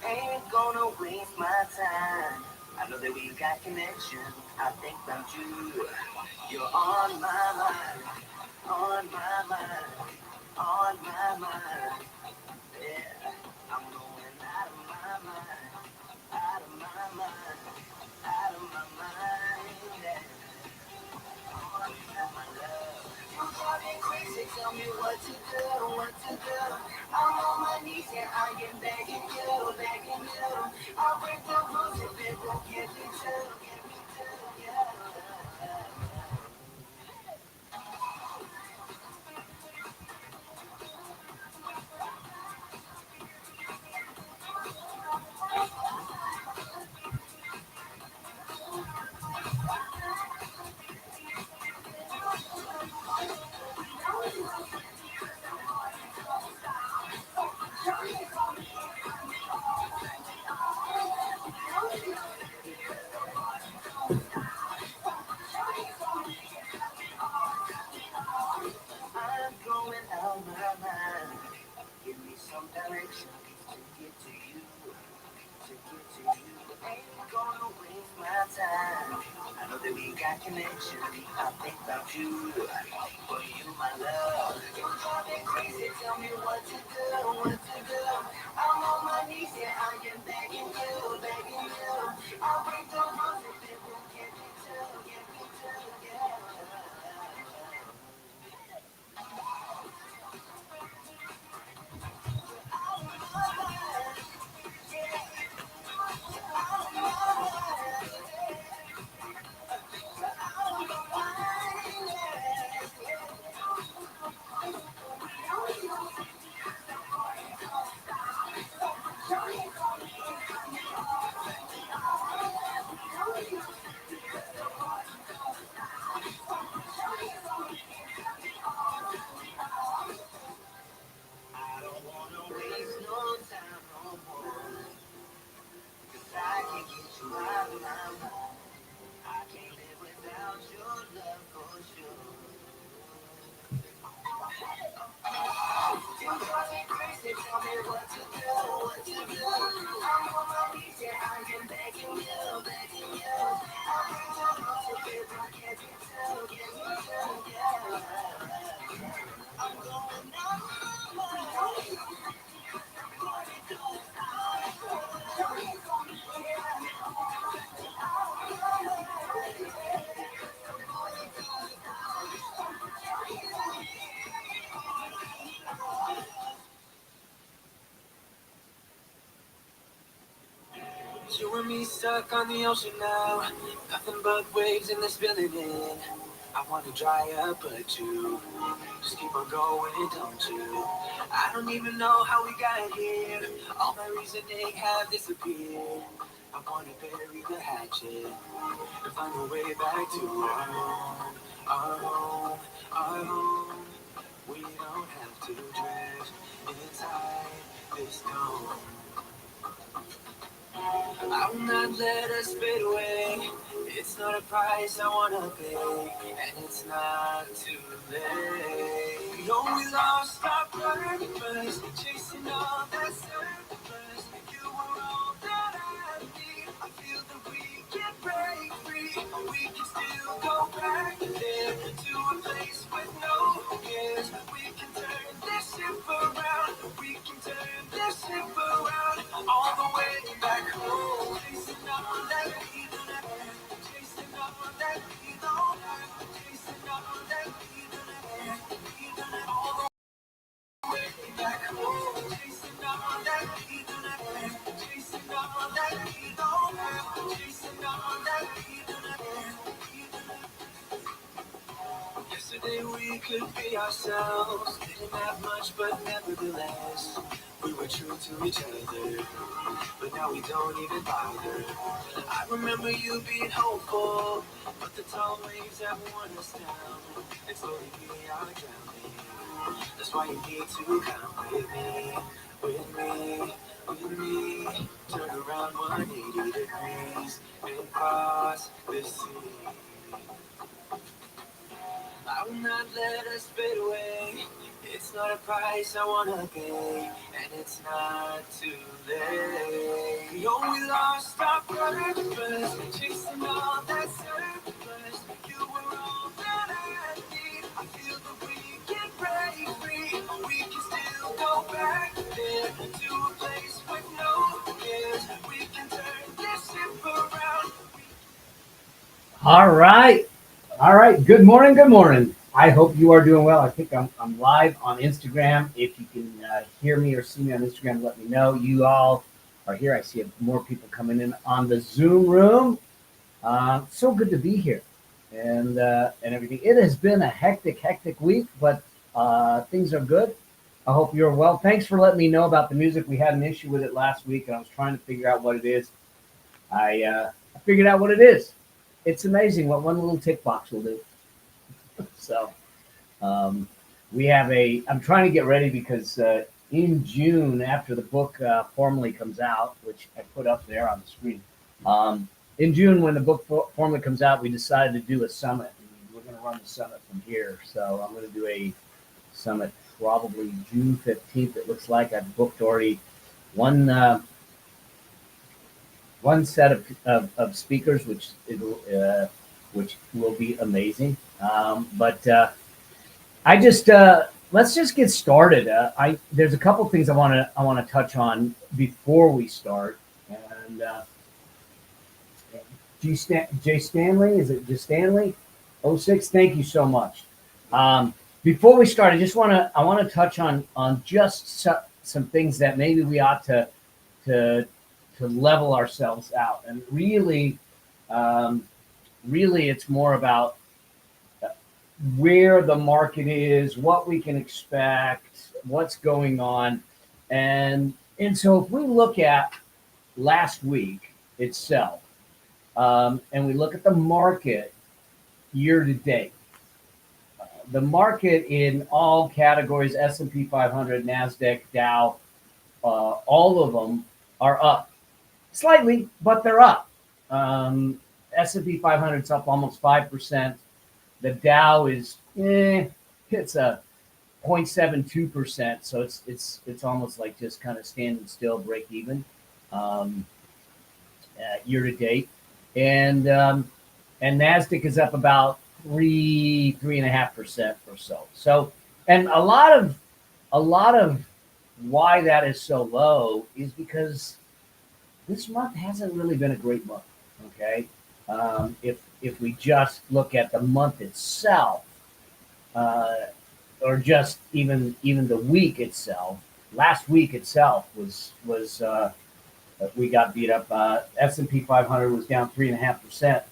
Ain't gonna waste my time. I know that we got connection. I think about you. You're on my mind, on my mind, on my mind. Yeah, I'm going out of my mind, out of my mind, out of my mind. Yeah. You drive me crazy, tell me what to do, what to do. I'm on my knees, yeah, I am begging you, begging you. I'll break the rules if it won't get me to, yeah. I'm going out my mind. Give me some direction to get to you, to get to you. Ain't gonna waste my time. I know that we got connection. I think about you, for you, my love. You drive me crazy. Tell me what to do, what to do. I'm on my knees, yeah, I am begging you, begging you. I'll break the rules if it will get me to, yeah. I don't wanna waste no time no more. 'Cause I can't get you out of my mind. I can't live without your love for sure. You drive me crazy, tell me what to do, what to do. I'm on my knees, yeah, I am begging you, begging you. I'll bring the rules if it will get me to, yeah. I'm going out my mind. You and me stuck on the ocean now. Nothing but waves and they're spilling in. I wanna dry up, but you just keep on going, don't you? I don't even know how we got here. All my reasoning have disappeared. I wanna bury the hatchet and find a way back to our home, our home, our home. We don't have to drift inside this dome. I will not let us fade away. It's not a price I wanna pay, and it's not too late. No, we lost our purpose, chasing all that surface. You were all that I need. I feel that we can break free. We can still go back there to a place with no cares. We can turn this ship around. We can turn this ship around all the way back home. Chasing all that we don't, chasing all that we don't, chasing all that we don't, all the way back home. Chasing all that we don't, chasing all that we don't, chasing all that we don't. Yesterday we could be ourselves, didn't have much but nevertheless we were true to each other, but now we don't even bother. I remember you being hopeful, but the tall waves have worn us down, and slowly we are drowning. That's why you need to come with me, with me, with me. Turn around 180 degrees and cross the sea. I will not let us fade away. It's not a price I wanna pay, and it's not too late. know we lost our purpose, chasing all that surplus. You were all that I need. I feel that we can break free. We can still go back there to a place with no cares. We can turn this ship around. All right. All right. Good morning. Good morning. I hope you are doing well. I think I'm live on Instagram. If you can hear me or see me on Instagram, let me know. You all are here. I see more people coming in on the Zoom room. So good to be here and everything. It has been a hectic week, but things are good. I hope you're well. Thanks for letting me know about the music. We had an issue with it last week, and I was trying to figure out what it is. I figured out what it is. It's amazing what one little tick box will do. So we have I'm trying to get ready because in June, after the book formally comes out, which I put up there on the screen, in June, when the book formally comes out, we decided to do a summit. We're going to run the summit from here. So I'm going to do a summit probably June 15th. It looks like I've booked already one set of speakers, which will be amazing. But I just let's just get started. There's a couple things I want to touch on before we start. And Jay Stanley, is it Jay Stanley? 06, thank you so much. Before we start, I want to touch on just some things that maybe we ought to level ourselves out. And really, it's more about where the market is, what we can expect, what's going on. And so if we look at last week itself, and we look at the market year to date, the market in all categories, S&P 500, NASDAQ, Dow, all of them are up. Slightly, but they're up. S&P 500 is up almost 5%. The Dow is it's a 0.72%, so it's almost like just kind of standing still, break even year to date, and NASDAQ is up about 3.5% or so. So, and a lot of why that is so low is because this month hasn't really been a great month. Okay, if we just look at the month itself, or just even the week itself, last week itself was we got beat up. S&P 500 was down 3.5%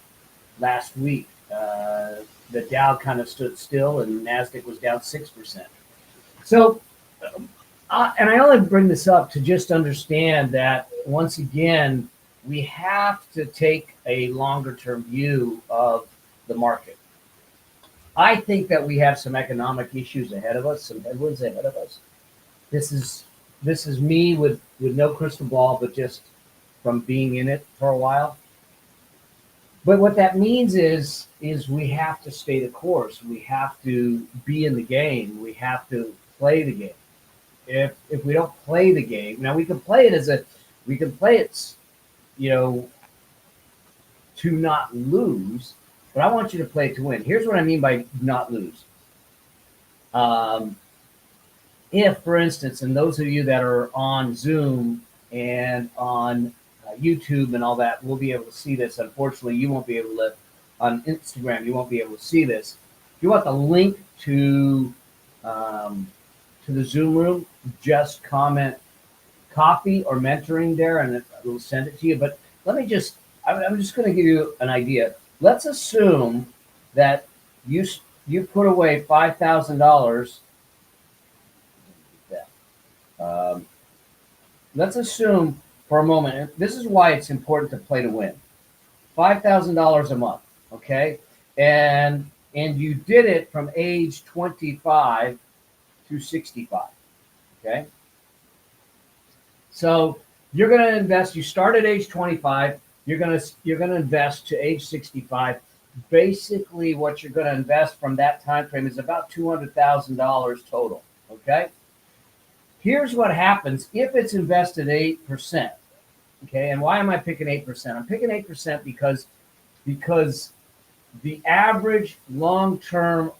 last week. The Dow kind of stood still, and NASDAQ was down 6%. So. And I only bring this up to just understand that, once again, we have to take a longer-term view of the market. I think that we have some economic issues ahead of us, some headwinds ahead of us. This is me with no crystal ball, but just from being in it for a while. But what that means is we have to stay the course. We have to be in the game. We have to play the game. If we don't play the game, now we can play it to not lose, but I want you to play it to win. Here's what I mean by not lose. If, for instance, and those of you that are on Zoom and on YouTube and all that, will be able to see this. Unfortunately, you won't be able to, on Instagram, you won't be able to see this. If you want the link to the Zoom room, just comment coffee or mentoring there, and we'll send it to you. But I'm just going to give you an idea. Let's assume that you put away $5,000. Let's assume for a moment, and this is why it's important to play to win. $5,000 a month, okay? And you did it from age 25 to 65, okay? So you're going to invest. You start at age 25. You're going to invest to age 65. Basically, what you're going to invest from that time frame is about $200,000 total. Okay. Here's what happens if it's invested 8%. Okay, and why am I picking 8%? I'm picking 8% because the average long-term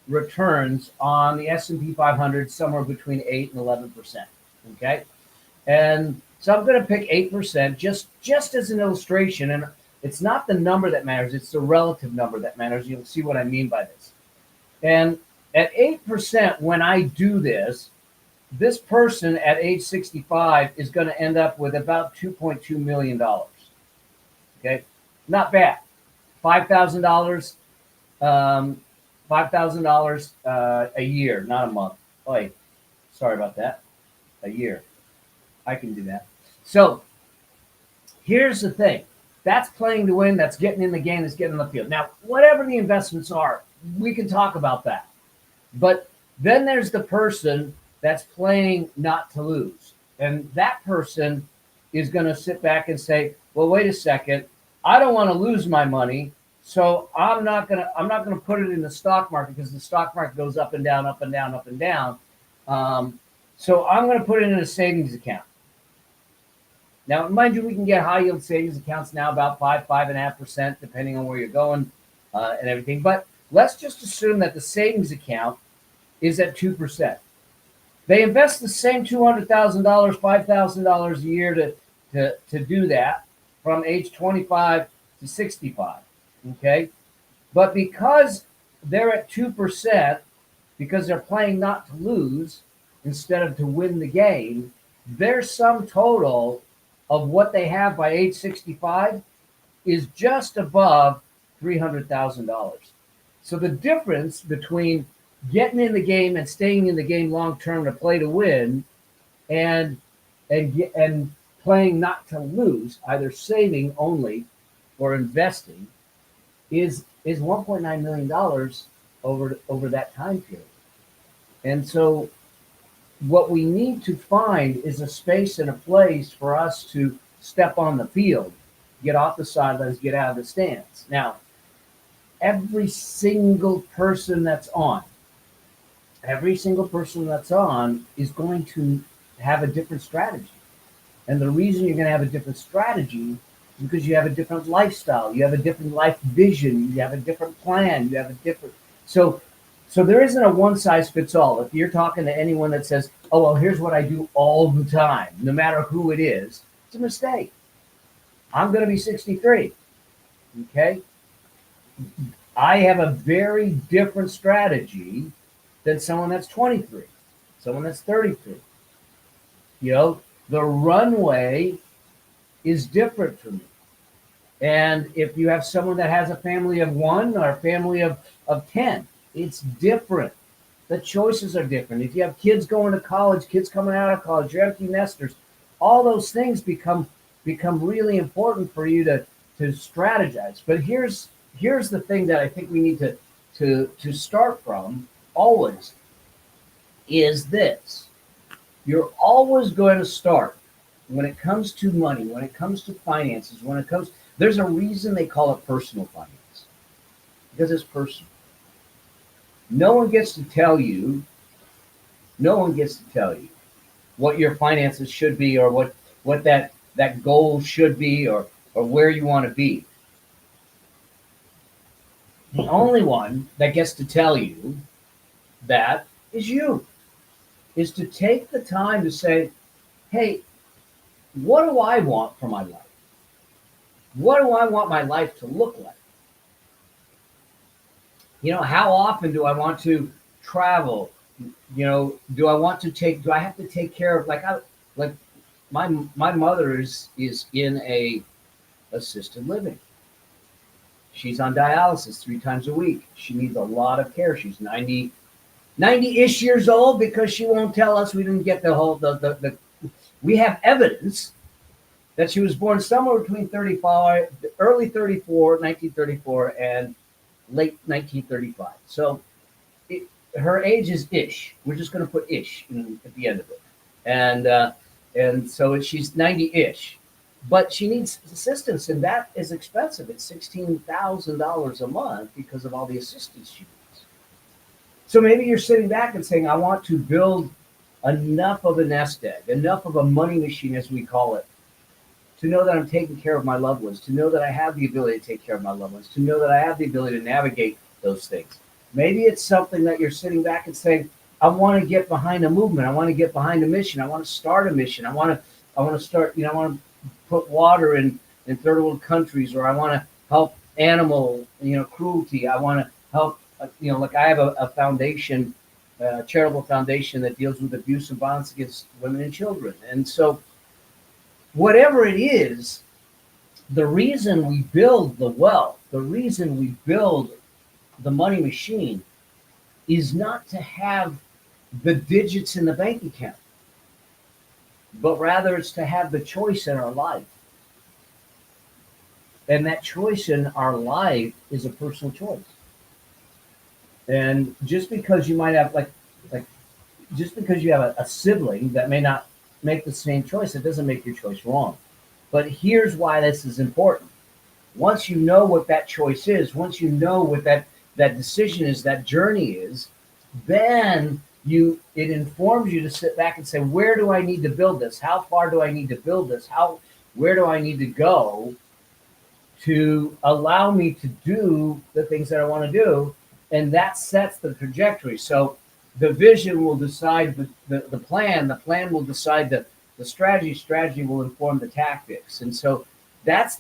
returns on the S&P 500 somewhere between 8 and 11%. Okay, and so I'm going to pick 8% just as an illustration, and it's not the number that matters; it's the relative number that matters. You'll see what I mean by this. And at 8%, when I do this, this person at age 65 is going to end up with about $2.2 million. Okay, not bad. $5,000, $5,000 a year, not a month. Oh, wait, sorry about that. A year. I can do that. So here's the thing. That's playing to win. That's getting in the game. That's getting in the field. Now, whatever the investments are, we can talk about that. But then there's the person that's playing not to lose. And that person is going to sit back and say, well, wait a second. I don't want to lose my money. So I'm not going to put it in the stock market because the stock market goes up and down, up and down, up and down. So I'm going to put it in a savings account. Now, mind you, we can get high yield savings accounts now about 5.5%, depending on where you're going and everything. But let's just assume that the savings account is at 2%. They invest the same $200,000, $5,000 a year to do that from age 25 to 65. Okay, but because they're at 2%, because they're playing not to lose instead of to win the game, their sum total of what they have by age 65 is just above $300,000. So the difference between getting in the game and staying in the game long term to play to win, and playing not to lose, either saving only or investing, is $1.9 million over that time period. And so what we need to find is a space and a place for us to step on the field, get off the sidelines, get out of the stands. Now, every single person that's on is going to have a different strategy. And the reason you're going to have a different strategy is because you have a different lifestyle, you have a different life vision, you have a different plan, you have a different. So there isn't a one size fits all. If you're talking to anyone that says, oh, well, here's what I do all the time, no matter who it is, it's a mistake. I'm going to be 63. Okay. I have a very different strategy than someone that's 23, someone that's 33. The runway is different for me. And if you have someone that has a family of one or a family of 10, it's different. The choices are different. If you have kids going to college, kids coming out of college, you're empty nesters, all those things become really important for you to strategize. But here's the thing that I think we need to start from always is this. You're always going to start when it comes to money, when it comes to finances, there's a reason they call it personal finance, because it's personal. No one gets to tell you what your finances should be, or what that goal should be, or where you want to be. The only one that gets to tell you that is you. Is to take the time to say, hey, what do I want for my life? What do I want my life to look like? How often do I want to travel? Do I have to take care of, like my mother is in a assisted living. She's on dialysis 3 times a week. She needs a lot of care. She's 90-ish years old, because she won't tell us. We didn't get the whole, we have evidence that she was born somewhere between early 1934 and late 1935. So her age is ish. We're just going to put ish at the end of it. And so she's 90-ish. But she needs assistance, and that is expensive. It's $16,000 a month because of all the assistance she needs. So maybe you're sitting back and saying, I want to build enough of a nest egg, enough of a money machine, as we call it, to know that I'm taking care of my loved ones, to know that I have the ability to take care of my loved ones, to know that I have the ability to navigate those things. Maybe it's something that you're sitting back and saying, I want to get behind a movement. I want to get behind a mission. I want to start a mission. I want to start, I want to put water in third world countries, or I want to help animal, cruelty. I want to help, like I have a foundation, a charitable foundation that deals with abuse and violence against women and children. And so whatever it is, the reason we build the wealth, the reason we build the money machine is not to have the digits in the bank account, but rather it's to have the choice in our life. And that choice in our life is a personal choice. And just because you might have like just because you have a sibling that may not make the same choice, it doesn't make your choice wrong. But here's why this is important. Once you know what that choice is, once you know what that decision is, that journey is, then it informs you to sit back and say, where do I need to build this? How far do I need to build this? Where do I need to go to allow me to do the things that I want to do? And that sets the trajectory. So the vision will decide the plan. The plan will decide the strategy. Strategy will inform the tactics. And so that's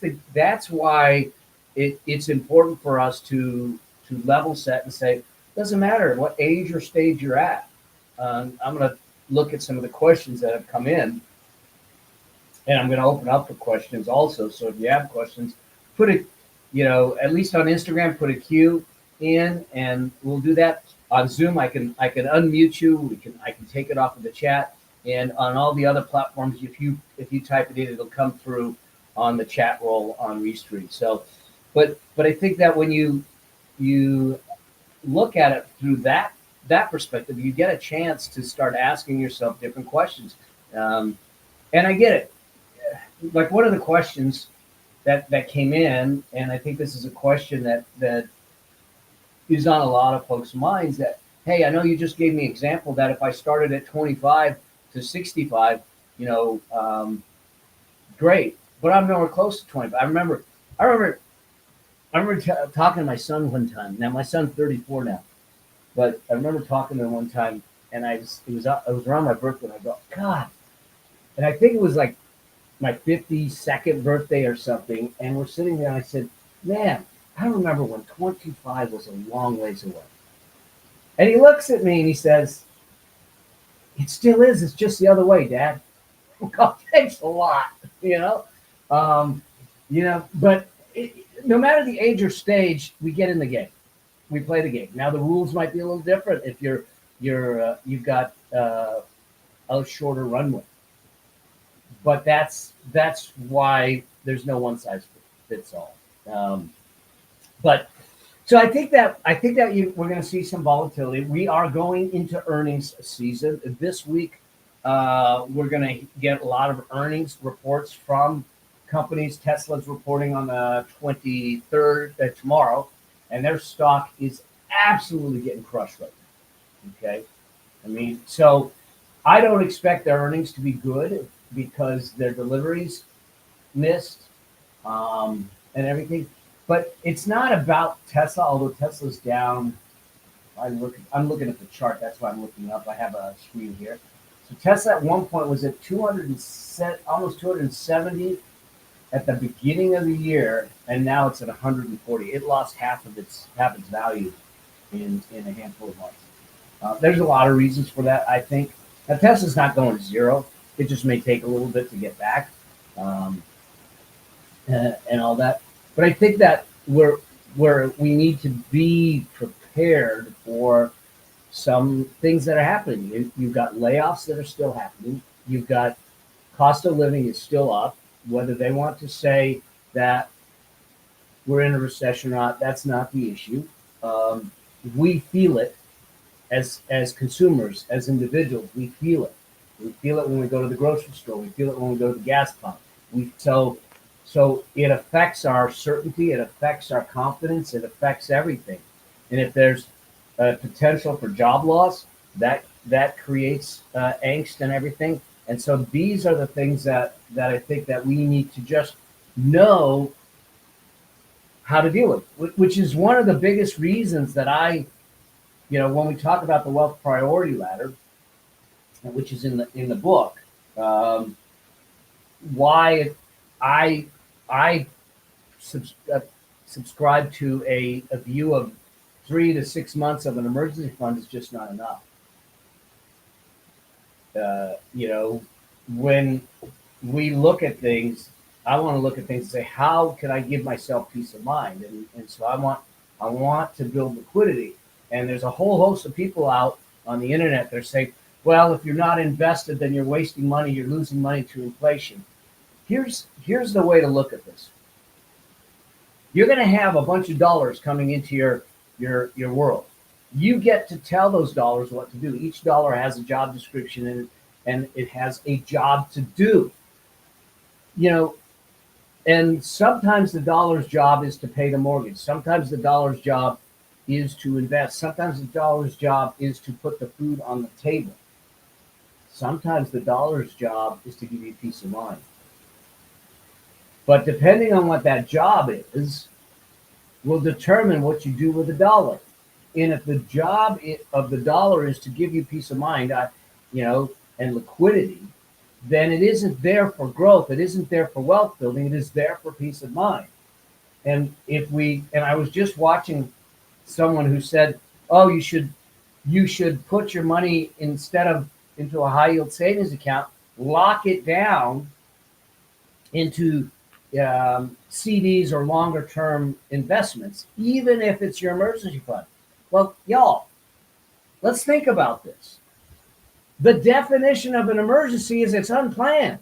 why it's important for us to level set and say, doesn't matter what age or stage you're at. I'm going to look at some of the questions that have come in, and I'm going to open up for questions also. So if you have questions, put it, at least on Instagram, put a Q in, and we'll do that on Zoom. I can unmute you. I can take it off of the chat, and on all the other platforms, if you type it in, it'll come through on the chat roll on Restream. So, but I think that when you look at it through that perspective, you get a chance to start asking yourself different questions. And I get it. Like one of the questions that came in, and I think this is a question that is on a lot of folks' minds, that, hey, I know you just gave me an example that if I started at 25 to 65, great, but I'm nowhere close to 25. I remember talking to my son one time. Now my son's 34 now, but I remember talking to him one time, and it was around my birthday, and I go, God, and I think it was like my 52nd birthday or something, and we're sitting there, and I said, man, I remember when 25 was a long ways away. And he looks at me and he says, it still is. It's just the other way, Dad. God, thanks a lot, but no matter the age or stage, we get in the game. We play the game. Now the rules might be a little different if you've got a shorter runway. But that's why there's no one size fits all. But so I think that we're going to see some volatility. We are going into earnings season this week. We're going to get a lot of earnings reports from companies. Tesla's reporting on the 23rd tomorrow, and their stock is absolutely getting crushed right now. Okay, I mean, so I don't expect their earnings to be good because their deliveries missed and everything. But it's not about Tesla, although Tesla's down. I'm looking at the chart. That's why I'm looking up. I have a screen here. So Tesla at one point was at almost 270 at the beginning of the year, and now it's at 140. It lost half its value in a handful of months. There's a lot of reasons for that, I think. Now Tesla's not going to zero. It just may take a little bit to get back, and all that. But I think that we need to be prepared for some things that are happening. You've got layoffs that are still happening. You've got cost of living is still up. Whether they want to say that we're in a recession or not, that's not the issue. We feel it as consumers, as individuals. We feel it. We feel it when we go to the grocery store. We feel it when we go to the gas pump. So it affects our certainty. It affects our confidence. It affects everything. And if there's a potential for job loss, that creates angst and everything. And so these are the things that I think that we need to just know how to deal with, which is one of the biggest reasons that when we talk about the wealth priority ladder, which is in the book, um, why I I subs- uh, subscribe to a view of 3 to 6 months of an emergency fund is just not enough. When we look at things, I want to look at things and say, how can I give myself peace of mind? And so I want to build liquidity. And there's a whole host of people out on the internet that are saying, well, if you're not invested, then you're wasting money, you're losing money to inflation. Here's the way to look at this. You're going to have a bunch of dollars coming into your world. You get to tell those dollars what to do. Each dollar has a job description and it has a job to do. And sometimes the dollar's job is to pay the mortgage. Sometimes the dollar's job is to invest. Sometimes the dollar's job is to put the food on the table. Sometimes the dollar's job is to give you peace of mind. But depending on what that job is, will determine what you do with the dollar. And if the job of the dollar is to give you peace of mind, and liquidity, then it isn't there for growth. It isn't there for wealth building. It is there for peace of mind. And I was just watching someone who said, "Oh, you should put your money into a high yield savings account, lock it down into CDs or longer term investments, even if it's your emergency fund." Well, y'all, let's think about this. The definition of an emergency is it's unplanned.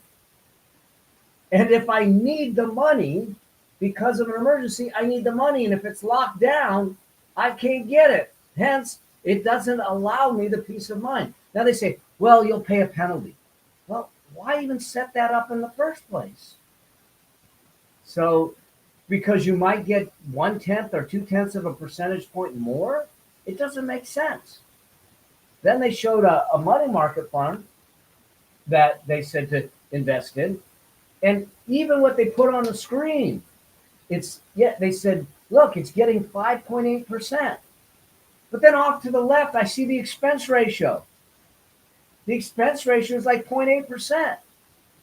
And if I need the money because of an emergency, I need the money. And if it's locked down, I can't get it. Hence, it doesn't allow me the peace of mind. Now they say, well, you'll pay a penalty. Well, why even set that up in the first place? So, because you might get 1/10 or 2/10 of a percentage point more, it doesn't make sense. Then they showed a money market fund that they said to invest in. And even what they put on the screen, they said, look, it's getting 5.8%. But then off to the left, I see the expense ratio. The expense ratio is like 0.8%.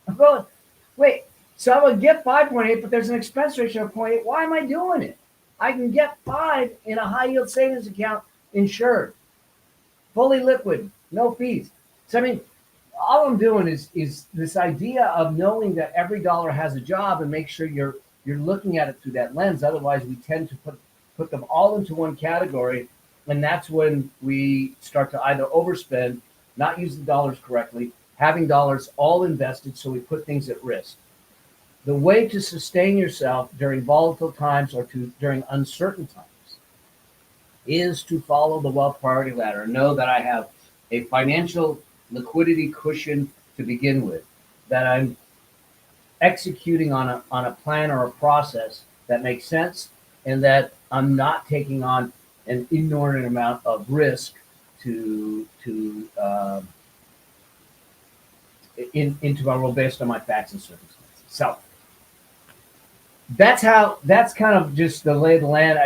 I'm going, wait, so I'm going to get 5.8, but there's an expense ratio of 0.8. Why am I doing it? I can get 5 in a high yield savings account insured, fully liquid, no fees. So, I mean, all I'm doing is this idea of knowing that every dollar has a job and make sure you're looking at it through that lens. Otherwise, we tend to put them all into one category. And that's when we start to either overspend, not use the dollars correctly, having dollars all invested, so we put things at risk. The way to sustain yourself during volatile times or during uncertain times is to follow the wealth priority ladder. Know that I have a financial liquidity cushion to begin with, that I'm executing on a plan or a process that makes sense, and that I'm not taking on an inordinate amount of risk into my role based on my facts and circumstances. So that's kind of just the lay of the land.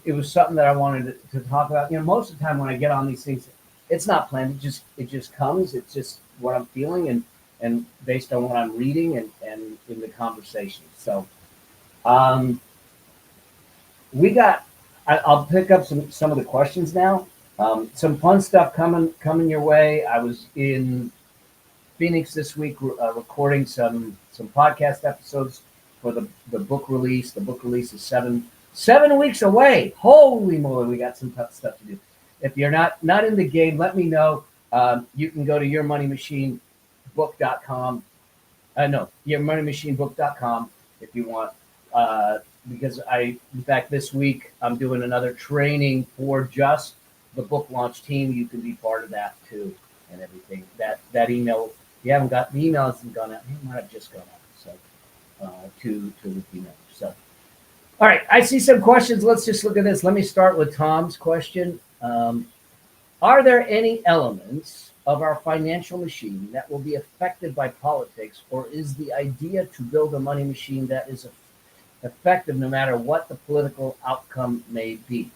It was something that I wanted to talk about. Most of the time when I get on these things, it's not planned. It just comes. It's just what I'm feeling and based on what I'm reading and in the conversation. So, I'll pick up some of the questions now. Some fun stuff coming your way. I was in Phoenix this week recording some podcast episodes for the book release. The book release is 7 weeks away. Holy moly, we got some tough stuff to do. If you're not in the game, let me know. You can go to yourmoneymachinebook.com. yourmoneymachinebook.com if you want. Because in fact, this week I'm doing another training for just the book launch team. You can be part of that too, and everything. That email, if you haven't got the email, hasn't gone out. It might have just gone out. So to the email. So, all right, I see some questions. Let's just look at this. Let me start with Tom's question. Are there any elements of our financial machine that will be affected by politics, or is the idea to build a money machine that is effective no matter what the political outcome may be?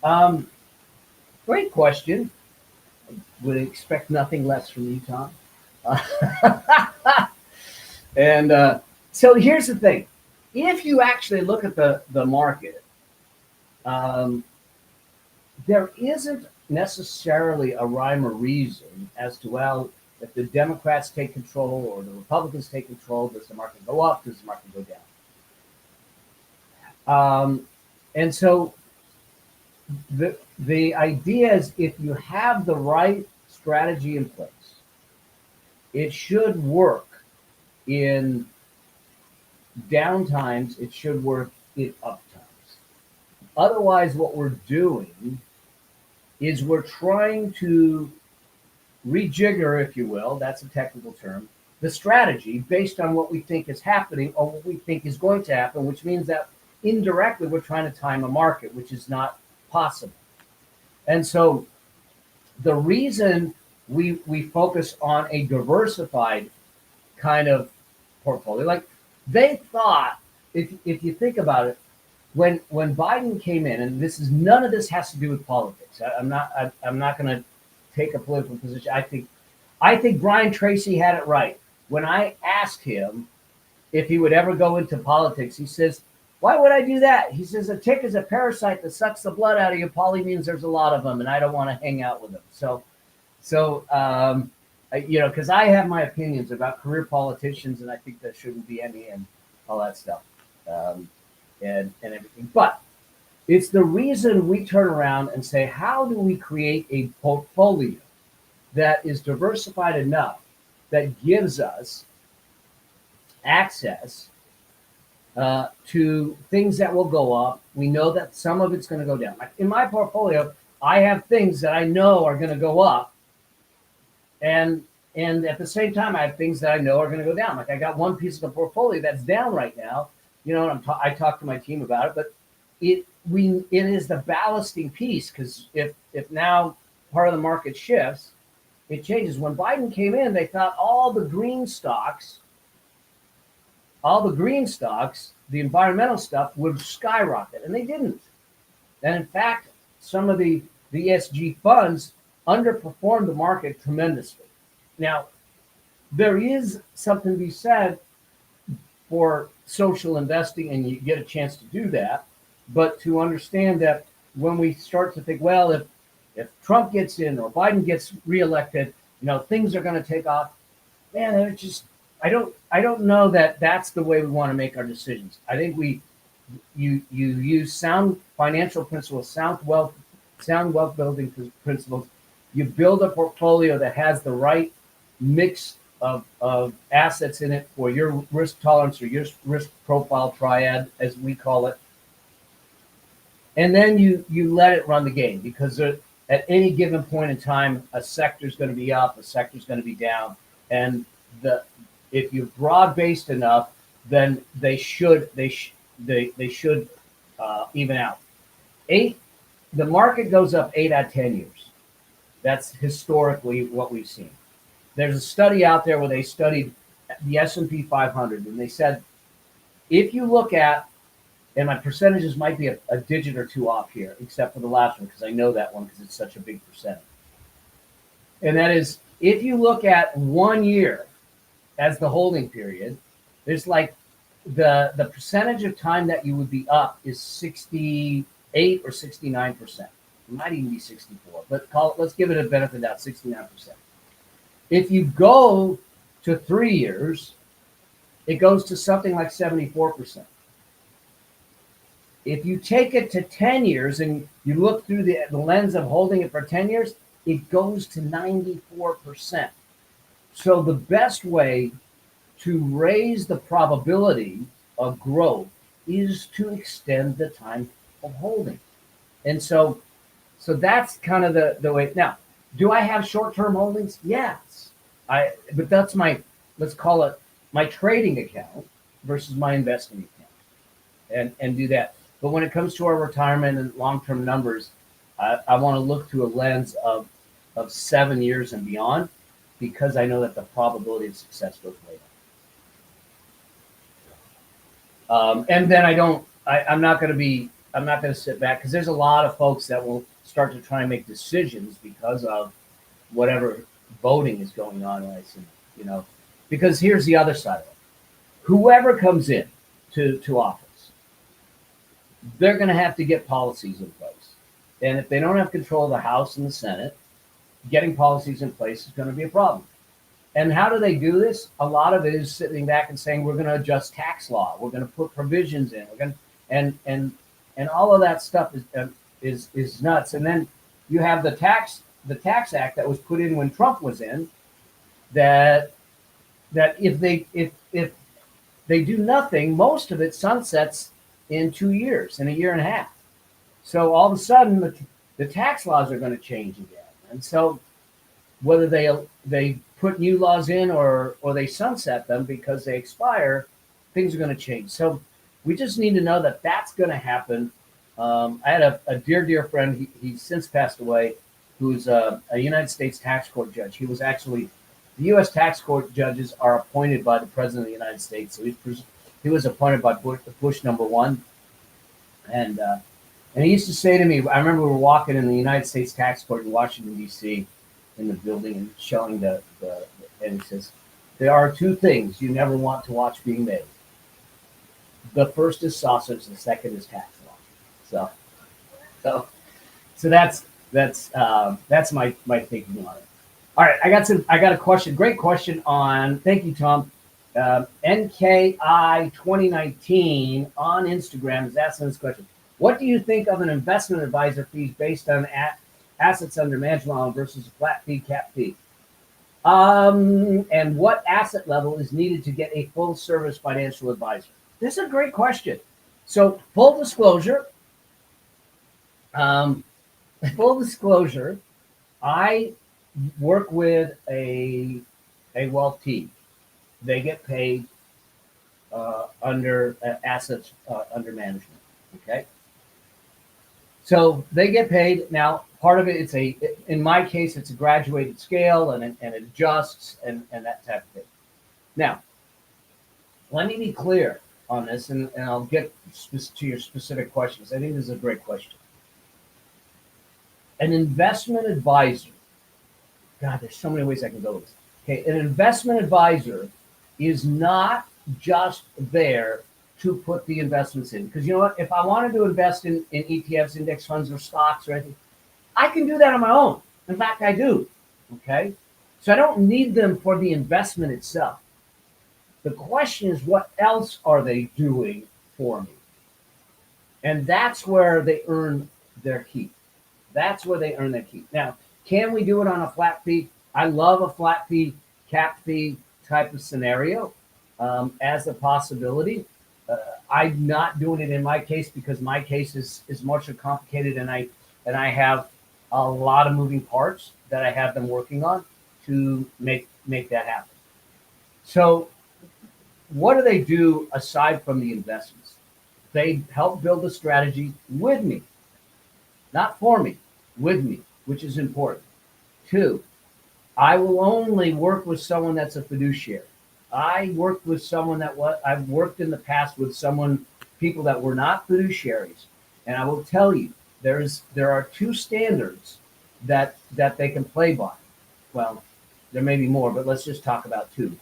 Um, Great question. Would expect nothing less from you, Tom. And so here's the thing: if you actually look at the market, um, there isn't necessarily a rhyme or reason as to, well, if the Democrats take control or the Republicans take control, does the market go up? Does the market go down? And so the idea is, if you have the right strategy in place, it should work in down times. It should work in up times. Otherwise, what we're doing is we're trying to rejigger, if you will, that's a technical term, the strategy based on what we think is happening or what we think is going to happen, which means that indirectly we're trying to time a market, which is not possible. And so the reason we focus on a diversified kind of portfolio, like they thought, if you think about it, when Biden came in, and this is, none of this has to do with politics. I'm not going to take a political position. I think Brian Tracy had it right. When I asked him if he would ever go into politics, he says, "Why would I do that?" He says, "A tick is a parasite that sucks the blood out of you. Poly means there's a lot of them, and I don't want to hang out with them." Because I have my opinions about career politicians, and I think there shouldn't be any, and all that stuff, and everything. But it's the reason we turn around and say, how do we create a portfolio that is diversified enough that gives us access to things that will go up? We know that some of it's going to go down. Like in my portfolio, I have things that I know are going to go up, and at the same time, I have things that I know are going to go down. Like I got one piece of the portfolio that's down right now. And I talked to my team about it, but it is the ballasting piece, because if now part of the market shifts, it changes. When Biden came in, they thought all the green stocks, the environmental stuff, would skyrocket, and they didn't. And in fact, some of the ESG funds underperformed the market tremendously. Now, there is something to be said for social investing, and you get a chance to do that. But to understand that when we start to think, well, if Trump gets in or Biden gets reelected, things are going to take off. Man, I don't know that that's the way we want to make our decisions. I think you use sound financial principles, sound wealth building principles. You build a portfolio that has the right mix of assets in it for your risk tolerance or your risk profile triad, as we call it. And then you let it run the game, because at any given point in time, a sector is going to be up, a sector is going to be down. And if you're broad-based enough, then they should even out. The market goes up 8 out of 10 years. That's historically what we've seen. There's a study out there where they studied the S&P 500, and they said, if you look at, and my percentages might be a digit or two off here, except for the last one, because I know that one because it's such a big percentage. And that is, if you look at 1 year as the holding period, there's like the percentage of time that you would be up is 68 or 69%. It might even be 64, but let's give it a benefit of doubt, 69%. If you go to 3 years, it goes to something like 74%. If you take it to 10 years and you look through the lens of holding it for 10 years, it goes to 94%. So the best way to raise the probability of growth is to extend the time of holding. And so that's kind of the way. Now, do I have short-term holdings? Yes. But that's let's call it my trading account versus my investing account, and do that. But when it comes to our retirement and long-term numbers, I want to look through a lens of of 7 years and beyond, because I know that the probability of success goes way up. And then I'm not going to sit back, because there's a lot of folks that will start to try and make decisions because of whatever voting is going on. And I said, because here's the other side of it. Whoever comes in to office, they're going to have to get policies in place. And if they don't have control of the House and the Senate, getting policies in place is going to be a problem. And how do they do this? A lot of it is sitting back and saying, we're going to adjust tax law. We're going to put provisions in. We're going to, and all of that stuff is nuts. And then you have the tax act that was put in when Trump was in, that if they do nothing, most of it sunsets in 2 years, in a year and a half. So all of a sudden, the tax laws are going to change again. And so whether they put new laws in or they sunset them because they expire, things are going to change. So we just need to know that that's going to happen. I had a dear friend, he's since passed away, who's a United States tax court judge. He was actually, the U.S. tax court judges are appointed by the President of the United States. So he was appointed by Bush number one. And he used to say to me, I remember we were walking in the United States tax court in Washington, D.C., in the building and showing and he says, there are two things you never want to watch being made. The first is sausage, the second is tax law. So that's my thinking on it. All right, I got a question, great question on, thank you, Tom. NKI 2019 on Instagram is asking this question. What do you think of an investment advisor fees based on assets under management versus a flat fee, cap fee? And what asset level is needed to get a full service financial advisor? This is a great question. So full disclosure, I work with a wealth team. They get paid under assets under management. Okay. So they get paid. Now, part of it, in my case, it's a graduated scale and it adjusts and that type of thing. Now, let me be clear on this, and I'll get to your specific questions. I think this is a great question. An investment advisor, God, there's so many ways I can go with this. Okay, an investment advisor is not just there to put the investments in. Because you know what? If I wanted to invest in ETFs, index funds, or stocks or anything, I can do that on my own. In fact, I do. Okay? So I don't need them for the investment itself. The question is, what else are they doing for me? And that's where they earn their keep. That's where they earn their keep. Now, can we do it on a flat fee? I love a flat fee, cap fee type of scenario as a possibility. I'm not doing it in my case because my case is much more complicated, and I have a lot of moving parts that I have them working on to make that happen. So what do they do aside from the investments? They help build a strategy with me, not for me, with me, which is important. 2, I will only work with someone that's a fiduciary. I worked with someone I've worked in the past with people that were not fiduciaries. And I will tell you, there are 2 standards that they can play by. Well, there may be more, but let's just talk about 2.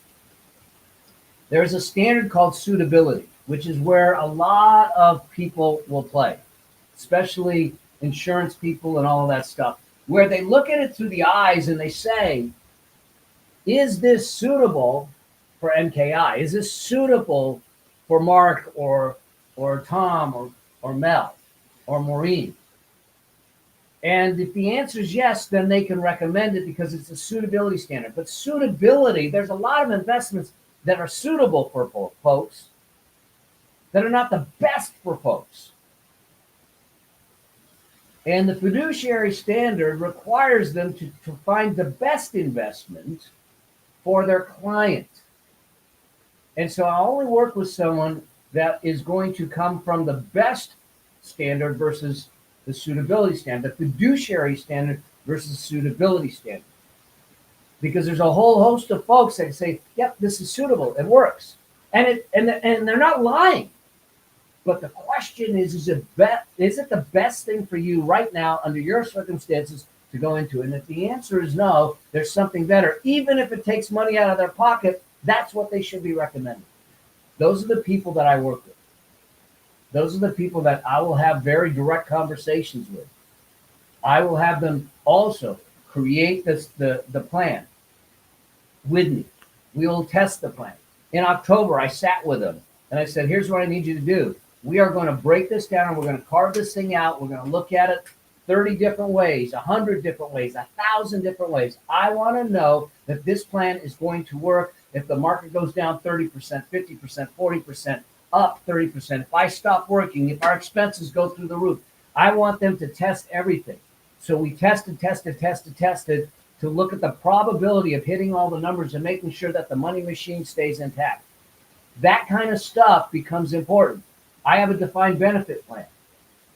There's a standard called suitability, which is where a lot of people will play, especially insurance people and all of that stuff, where they look at it through the eyes and they say, is this suitable for NKI? Is this suitable for Mark or Tom or Mel or Maureen? And if the answer is yes, then they can recommend it because it's a suitability standard. But suitability, there's a lot of investments that are suitable for folks that are not the best for folks. And the fiduciary standard requires them to find the best investment for their client. And so I only work with someone that is going to come from the best standard versus the suitability standard. The fiduciary standard versus suitability standard. Because there's a whole host of folks that say, yep, this is suitable, it works. And they're not lying. But the question is it the best thing for you right now under your circumstances to go into? And if the answer is no, there's something better. Even if it takes money out of their pocket, that's what they should be recommending. Those are the people that I work with. Those are the people that I will have very direct conversations with. I will have them also create the plan with me. We will test the plan. In October, I sat with them and I said, here's what I need you to do. We are going to break this down and we're going to carve this thing out. We're going to look at it 30 different ways, 100 different ways, 1,000 different ways. I want to know that this plan is going to work if the market goes down 30%, 50%, 40%, up 30%. If I stop working, if our expenses go through the roof, I want them to test everything. So we tested to look at the probability of hitting all the numbers and making sure that the money machine stays intact. That kind of stuff becomes important. I have a defined benefit plan.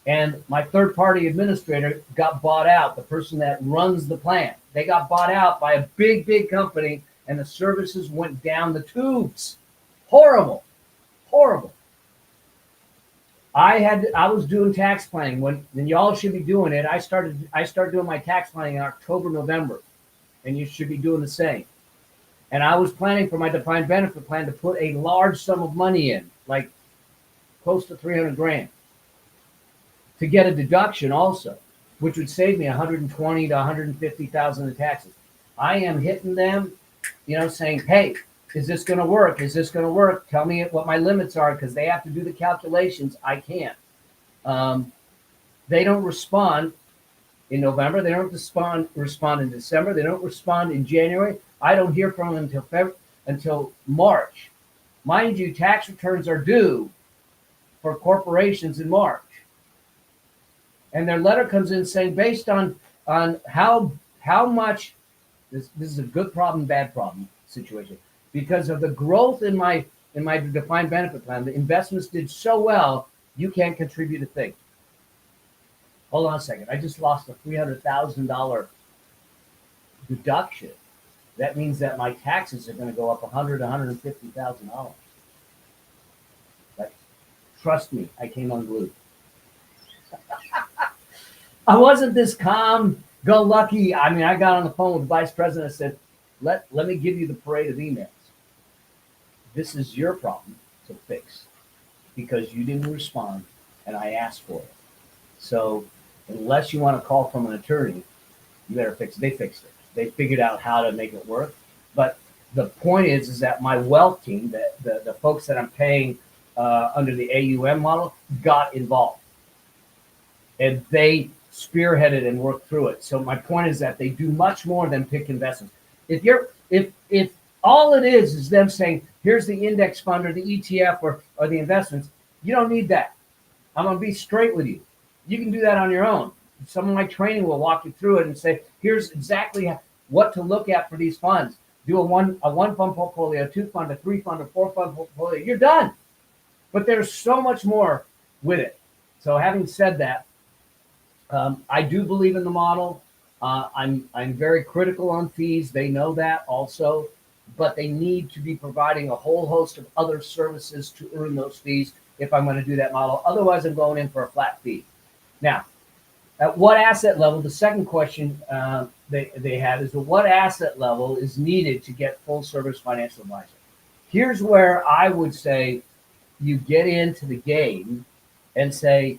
And my third-party administrator got bought out, the person that runs the plan. They got bought out by a big, big company, and the services went down the tubes. Horrible. I was doing tax planning when y'all should be doing it. I started doing my tax planning in October, November, and you should be doing the same. And I was planning for my defined benefit plan to put a large sum of money in, like close to 300 grand, to get a deduction also, which would save me 120 to 150,000 in taxes. I am hitting them, saying, hey, is this going to work? Is this going to work? Tell me what my limits are, because they have to do the calculations. I can't. They don't respond in November. They don't respond in December. They don't respond in January. I don't hear from them until March. Mind you, tax returns are due for corporations in March. And their letter comes in saying, based on how much, this is a good problem, bad problem situation. Because of the growth in my defined benefit plan, the investments did so well, you can't contribute a thing. Hold on a second. I just lost a $300,000 deduction. That means that my taxes are going to go up $100,000 to $150,000. But trust me, I came unglued. I wasn't this calm, go lucky. I mean, I got on the phone with the vice president and said, let me give you the parade of emails. This is your problem to fix because you didn't respond and I asked for it. So unless you want to call from an attorney, you better fix it. They fixed it. They figured out how to make it work. But the point is that my wealth team, the folks that I'm paying under the AUM model, got involved. And they spearheaded and worked through it. So my point is that they do much more than pick investments. If all it is them saying, here's the index fund or the ETF or the investments, you don't need that. I'm going to be straight with you. You can do that on your own. Some of my training will walk you through it and say, here's exactly what to look at for these funds. Do a one fund portfolio, a 2 fund, a 3 fund, a 4 fund portfolio. You're done. But there's so much more with it. So having said that, I do believe in the model. I'm very critical on fees. They know that also, but they need to be providing a whole host of other services to earn those fees if I'm going to do that model. Otherwise, I'm going in for a flat fee. Now, at what asset level, the second question they have is, what asset level is needed to get full service financial advisor? Here's where I would say you get into the game and say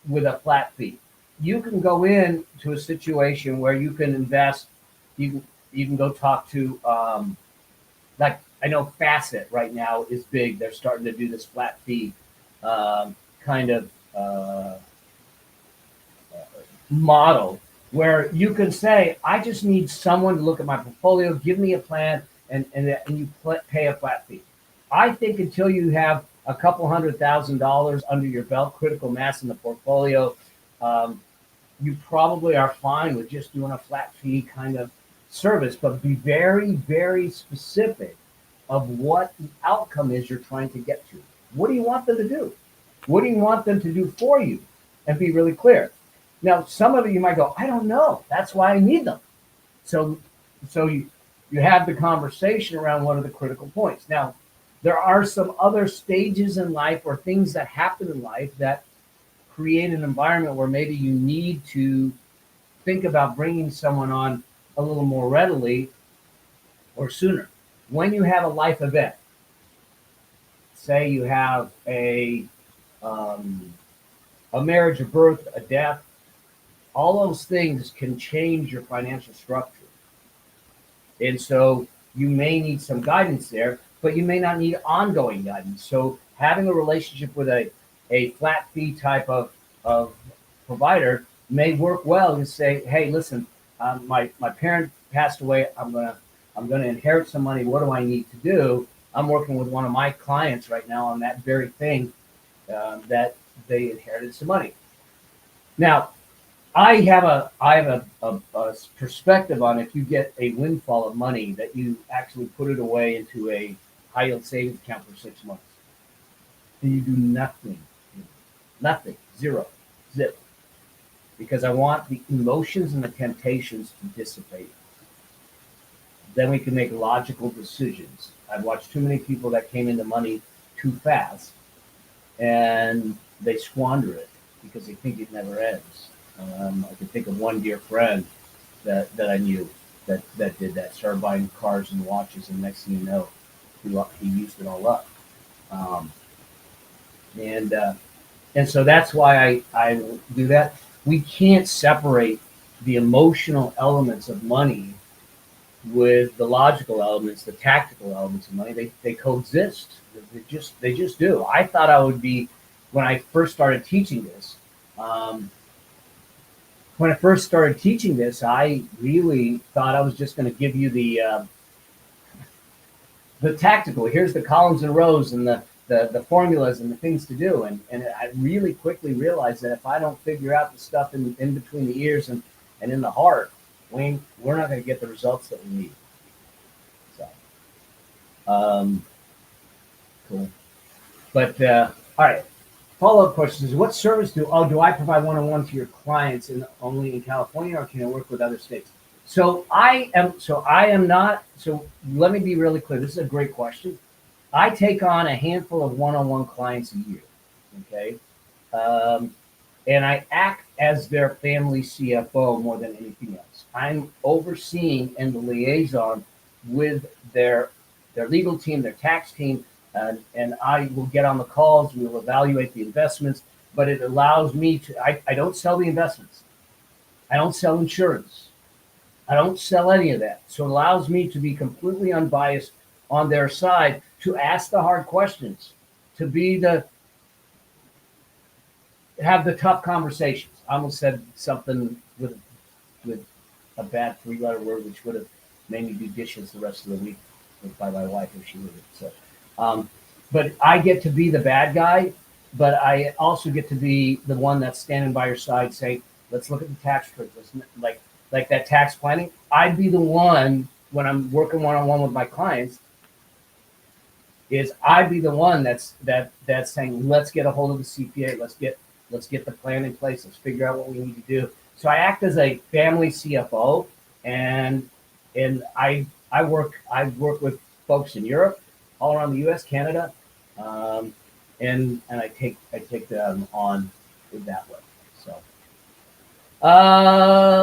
with a flat fee. You can go into a situation where you can invest. You can go talk to, like I know Facet right now is big. They're starting to do this flat fee kind of model where you can say, I just need someone to look at my portfolio, give me a plan, and you pay a flat fee. I think until you have a couple $100,000 under your belt, critical mass in the portfolio, you probably are fine with just doing a flat fee kind of service, but be very, very specific of what the outcome is you're trying to get to. What do you want them to do? What do you want them to do for you? And be really clear. Now, some of you might go, I don't know. That's why I need them. So, so you have the conversation around what are the critical points. Now, there are some other stages in life or things that happen in life that create an environment where maybe you need to think about bringing someone on a little more readily or sooner. When you have a life event, say you have um, a marriage, a birth, a death, all those things can change your financial structure. And so you may need some guidance there, but you may not need ongoing guidance. So having a relationship with a flat fee type of provider may work well to say, hey, listen, my parent passed away. I'm gonna inherit some money. What do I need to do? I'm working with one of my clients right now on that very thing, that they inherited some money. Now, I have a perspective on if you get a windfall of money that you actually put it away into a high yield savings account for 6 months and you do nothing, zero, zip, because I want the emotions and the temptations to dissipate. Then we can make logical decisions. I've watched too many people that came into money too fast and they squander it because they think it never ends. I can think of one dear friend that I knew that did that. Started buying cars and watches, and next thing you know, he used it all up. Um, and and so that's why I do that. We can't separate the emotional elements of money with the logical elements, the tactical elements of money. They coexist. They just do. I thought I would be when I first started teaching this. Um, when I first started teaching this, I really thought I was just going to give you the tactical. Here's the columns and rows and the formulas and the things to do. And I really quickly realized that if I don't figure out the stuff in between the ears and in the heart, we're not going to get the results that we need. So, um, cool. But all right. Follow-up questions is what service do I provide one-on-one to your clients only in California, or can I work with other states? So I am not. So let me be really clear. This is a great question. I take on a handful of one-on-one clients a year. Okay. Um, and I act as their family CFO more than anything else. I'm overseeing and the liaison with their legal team, their tax team, and I will get on the calls. We will evaluate the investments, but it allows me to. I don't sell the investments. I don't sell insurance. I don't sell any of that. So it allows me to be completely unbiased on their side to ask the hard questions, to be the have the tough conversations. I almost said something with a bad three-letter word, which would have made me do dishes the rest of the week by my wife if she would have. So, but I get to be the bad guy, but I also get to be the one that's standing by your side, saying, "Let's look at the tax code." Like that tax planning. I'd be the one when I'm working one-on-one with my clients. I'd be the one that's saying, let's get a hold of the CPA, let's get the plan in place, let's figure out what we need to do. So I act as a family CFO, and I work with folks in Europe, all around the U.S., Canada, um, and I take them on that way. So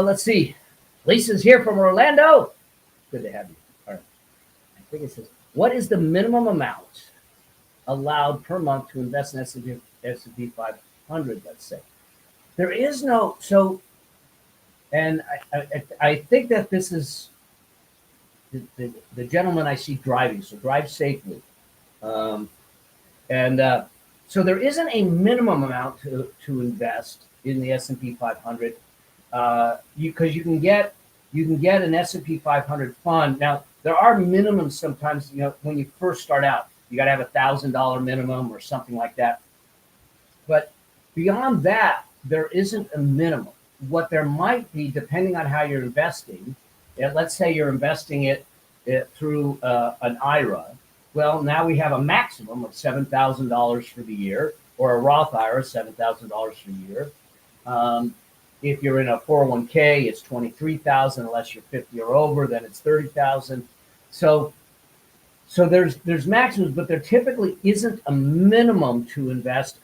let's see, Lisa's here from Orlando. Good to have you. All right, I think it says, what is the minimum amount allowed per month to invest in S&P 500, let's say? There is no, so, and I think that this is the gentleman I see driving, so drive safely. Um, and so there isn't a minimum amount to invest in the S&P 500, because you can get an S&P 500 fund. Now, there are minimums sometimes, when you first start out, you got to have $1,000 minimum or something like that. But beyond that, there isn't a minimum. What there might be, depending on how you're investing, let's say you're investing it through an IRA. Well, now we have a maximum of $7,000 for the year, or a Roth IRA, $7,000 for the year. If you're in a 401k, it's 23,000 unless you're 50 or over, then it's 30,000. So there's maximums, but there typically isn't a minimum to invest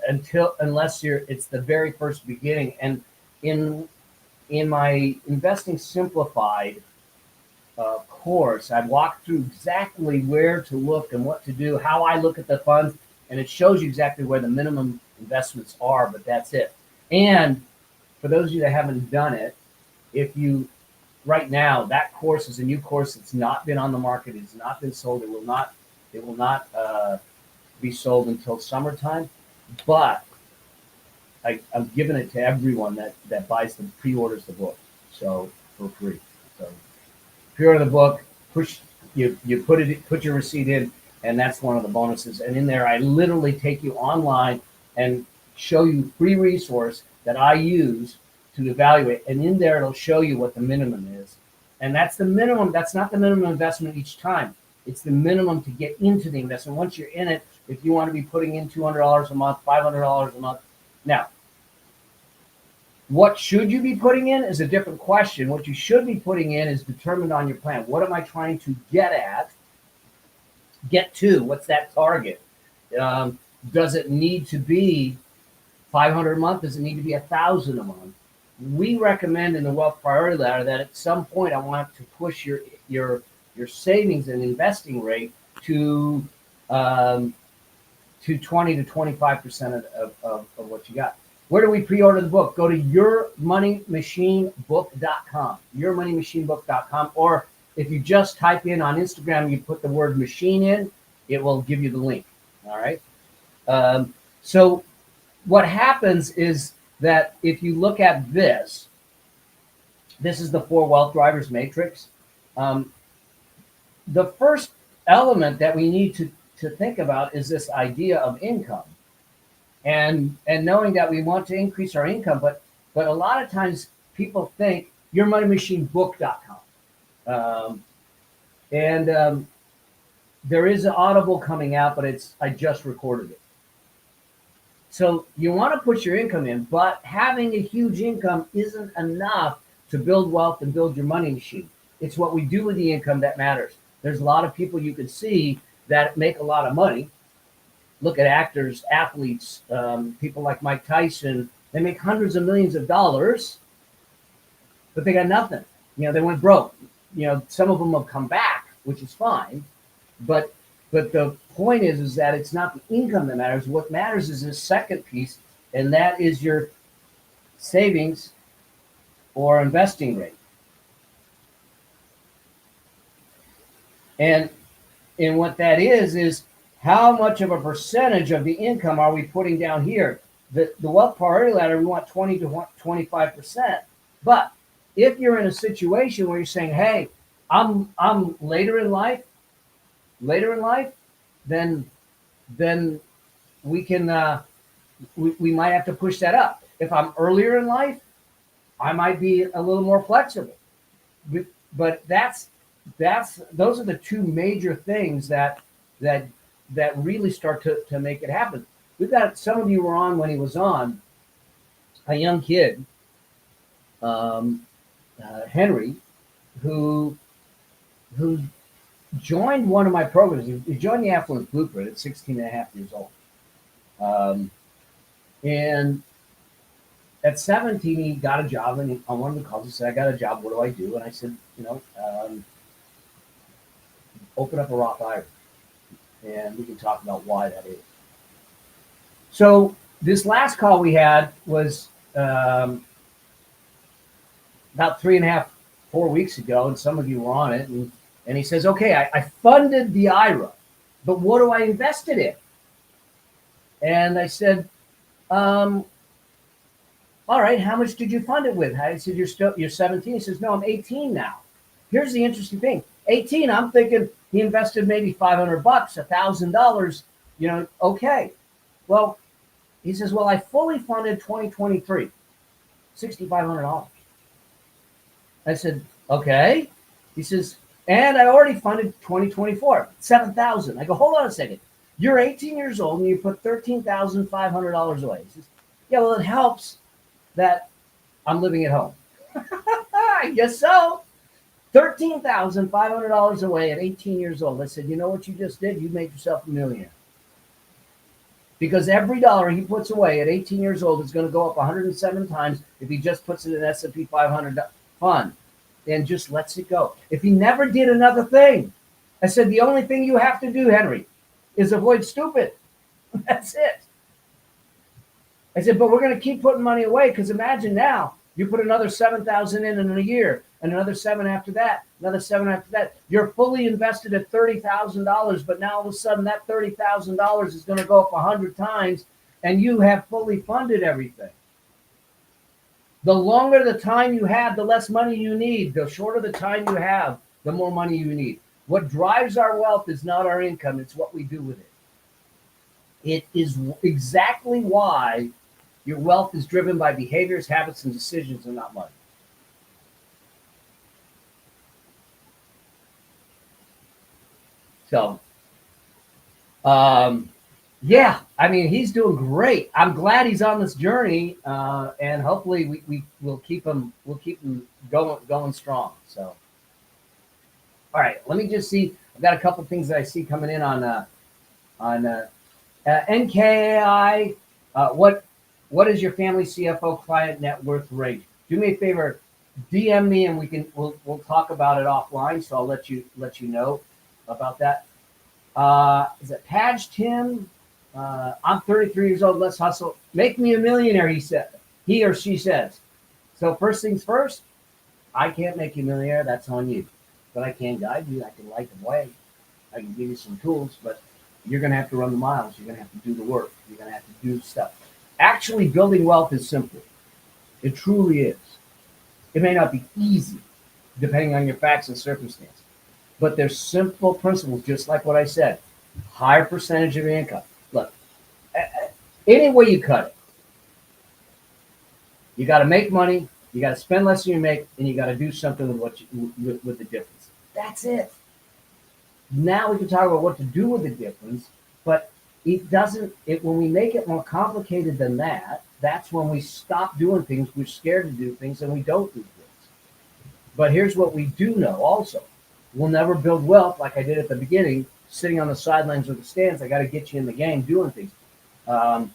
unless it's the very first beginning. And in my Investing Simplified course, I walk through exactly where to look and what to do, how I look at the funds, and it shows you exactly where the minimum investments are, but that's it. And for those of you that haven't done it, if you right now, that course is a new course. It's not been on the market. It has not been sold. It will not be sold until summertime. But I'm giving it to everyone that buys the pre-orders the book, so for free. So pre-order the book, you put your receipt in, and that's one of the bonuses. And in there, I literally take you online and show you free resource that I use to evaluate. And in there, it'll show you what the minimum is. And that's the minimum. That's not the minimum investment each time. It's the minimum to get into the investment. Once you're in it, if you want to be putting in $200 a month, $500 a month. Now, what should you be putting in is a different question. What you should be putting in is determined on your plan. What am I trying to get to? What's that target? Does it need to be 500 a month? Does it need to be 1,000 a month? We recommend in the Wealth Priority Ladder that at some point I want to push your savings and investing rate to 20 to 25% of what you got. Where do we pre-order the book? Go to yourmoneymachinebook.com, yourmoneymachinebook.com, or if you just type in on Instagram, you put the word machine in, it will give you the link. All right. So what happens is that if you look at this is the 4 wealth drivers matrix. The first element that we need to think about is this idea of income. And knowing that we want to increase our income, but a lot of times people think yourmoneymachinebook.com. There is an Audible coming out, but I just recorded it. So you want to put your income in, but having a huge income isn't enough to build wealth and build your money machine. It's what we do with the income that matters. There's a lot of people you can see that make a lot of money. Look at actors, athletes, people like Mike Tyson. They make hundreds of millions of dollars, but they got nothing. They went broke. Some of them have come back, which is fine. But the point is that it's not the income that matters. What matters is this second piece, and that is your savings or investing rate. And what that is how much of a percentage of the income are we putting down here? The Wealth Priority Ladder, we want 20 to 25%. But if you're in a situation where you're saying, hey, I'm later in life, then we can we might have to push that up. If I'm earlier in life, I might be a little more flexible. But those are the two major things that really start to make it happen. We've got some of you were on when he was on, a young kid, Henry, who joined one of my programs. He joined the Affluent Blueprint at 16 and a half years old. And at 17, he got a job, and on one of the calls, he said, I got a job, what do I do? And I said, open up a Roth IRA, and we can talk about why that is. So this last call we had was about 3.5, 4 weeks ago, and some of you were on it, and he says, okay, I funded the IRA, but what do I invest it in? And I said, all right, how much did you fund it with? I said, you're 17. He says, no, I'm 18 now. Here's the interesting thing. 18, I'm thinking he invested maybe $500, $1,000, okay. Well, he says, well, I fully funded 2023, $6,500. I said, okay. He says, and I already funded 2024, $7,000. I go, hold on a second. You're 18 years old and you put $13,500 away. He says, yeah, well, it helps that I'm living at home. I guess so. $13,500 away at 18 years old. I said, you know what you just did? You made yourself a millionaire. Because every dollar he puts away at 18 years old is going to go up 107 times if he just puts it in an S&P 500 fund and just lets it go. If he never did another thing, I said, the only thing you have to do, Henry, is avoid stupid. That's it. I said, but we're going to keep putting money away because imagine now you put another 7,000 in a year and another 7 after that, another 7 after that. You're fully invested at $30,000, but now all of a sudden that $30,000 is going to go up 100 times and you have fully funded everything. The longer the time you have, the less money you need. The shorter the time you have, the more money you need. What drives our wealth is not our income, it's what we do with it. It is exactly why your wealth is driven by behaviors, habits, and decisions, and not money. So, yeah, I mean, he's doing great. I'm glad he's on this journey, and hopefully we will keep him going strong. So, all right, let me just see. I've got a couple things that I see coming in on NKAI. What is your family CFO client net worth range? Do me a favor, DM me and we'll talk about it offline. So I'll let you know about that. Is it Padge Tim? I'm 33 years old. Let's hustle. Make me a millionaire. He or she says. So first things first. I can't make you a millionaire. That's on you. But I can guide you. I can light the way. I can give you some tools. But you're going to have to run the miles. You're going to have to do the work. You're going to have to do stuff. Actually, building wealth is simple. It truly is. It may not be easy, depending on your facts and circumstances. But there's simple principles, just like what I said. Higher percentage of your income. Look, any way you cut it, you got to make money, you got to spend less than you make, and you got to do something with the difference. That's it. Now we can talk about what to do with the difference, but when we make it more complicated than that, that's when we stop doing things. We're scared to do things and we don't do things. But here's what we do know also. We'll never build wealth like I did at the beginning, sitting on the sidelines or the stands. I got to get you in the game doing things. I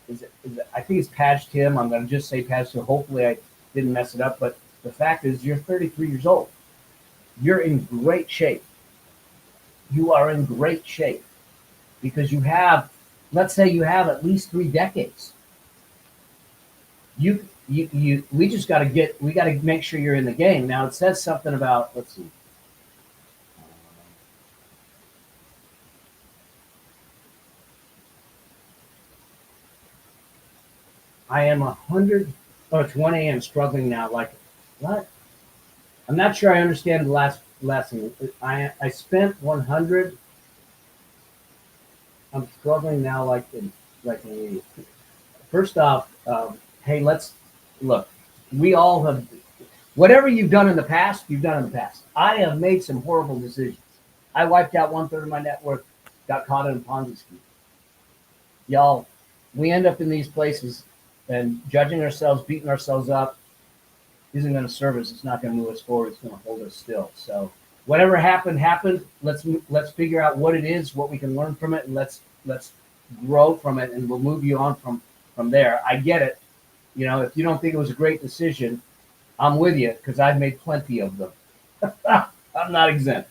think it's Padge Tim. I'm going to just say Padge Tim. Hopefully I didn't mess it up. But the fact is you're 33 years old. You're in great shape. You are in great shape. Because you have, let's say you have at least 3 decades. We got to make sure you're in the game. Now it says something about, let's see. I am 100, it's 1 a.m. struggling now. Like, what? I'm not sure I understand the last thing. I spent 100. I'm struggling now like an idiot. First off, hey, let's look. We all have, whatever you've done in the past, you've done in the past. I have made some horrible decisions. I wiped out 1/3 of my net worth, got caught in a Ponzi scheme. Y'all, we end up in these places and judging ourselves, beating ourselves up isn't going to serve us. It's not going to move us forward. It's going to hold us still. So whatever happened. Let's figure out what it is, what we can learn from it, and let's grow from it, and we'll move you on from there. I get it. You know, if you don't think it was a great decision, I'm with you because I've made plenty of them. I'm not exempt.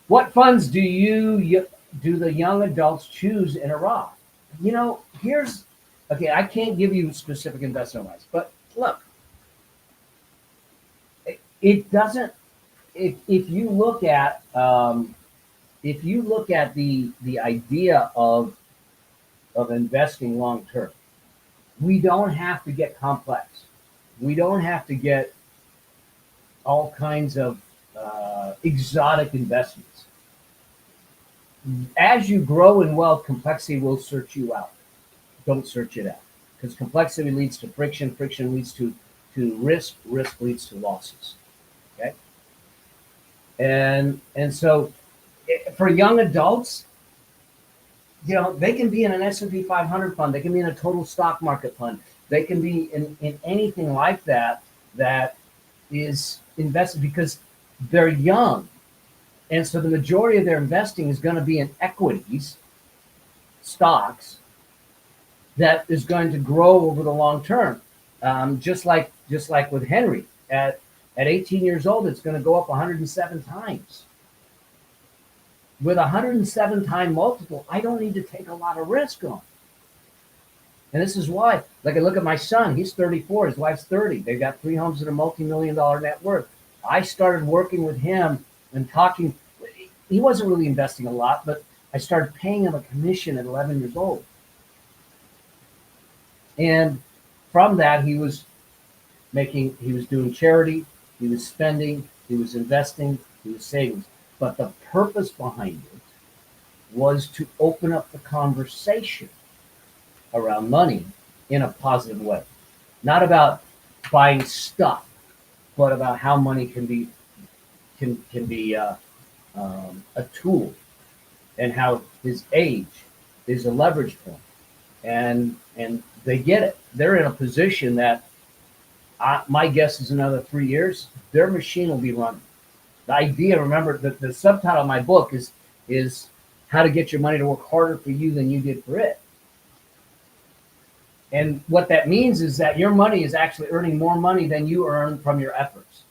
What funds do the young adults choose in a Roth? You know, I can't give you specific investment advice, but look, it doesn't. If you look at the idea of investing long term, we don't have to get complex. We don't have to get all kinds of exotic investments. As you grow in wealth, complexity will search you out. Don't search it out, because complexity leads to friction. Friction leads to risk. Risk leads to losses. Okay, and so for young adults, you know, they can be in an S&P 500 fund. They can be in a total stock market fund. They can be in anything like that that is invested because they're young. And so the majority of their investing is going to be in equities, stocks, that is going to grow over the long term. Just like with Henry at 18 years old, it's going to go up 107 times. With a 107 time multiple, I don't need to take a lot of risk on. And this is why, like I look at my son, he's 34, his wife's 30. They've got 3 homes and a multi-million dollar net worth. I started working with him and talking. He wasn't really investing a lot, but I started paying him a commission at 11 years old. And from that, he was doing charity, he was spending, he was investing, he was saving. But the purpose behind it was to open up the conversation around money in a positive way. Not about buying stuff, but about how money can be a tool, and how his age is a leverage point. And they get it. They're in a position that my guess is another 3 years, their machine will be running. The idea, remember, the subtitle of my book is how to get your money to work harder for you than you did for it. And what that means is that your money is actually earning more money than you earn from your efforts,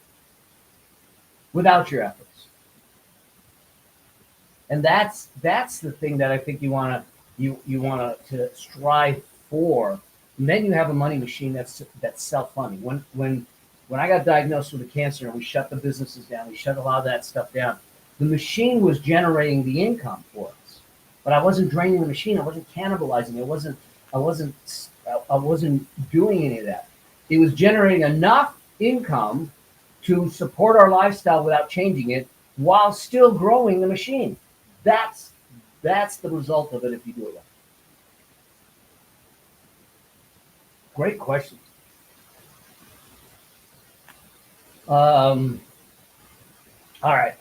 without your efforts. And that's the thing that I think you want to strive for. And then you have a money machine that's self-funding. When I got diagnosed with a cancer and we shut the businesses down, we shut a lot of that stuff down, the machine was generating the income for us. But I wasn't draining the machine. I wasn't cannibalizing it. I wasn't doing any of that. It was generating enough income to support our lifestyle without changing it, while still growing the machine. That's the result of it if you do it right. Great questions. All right.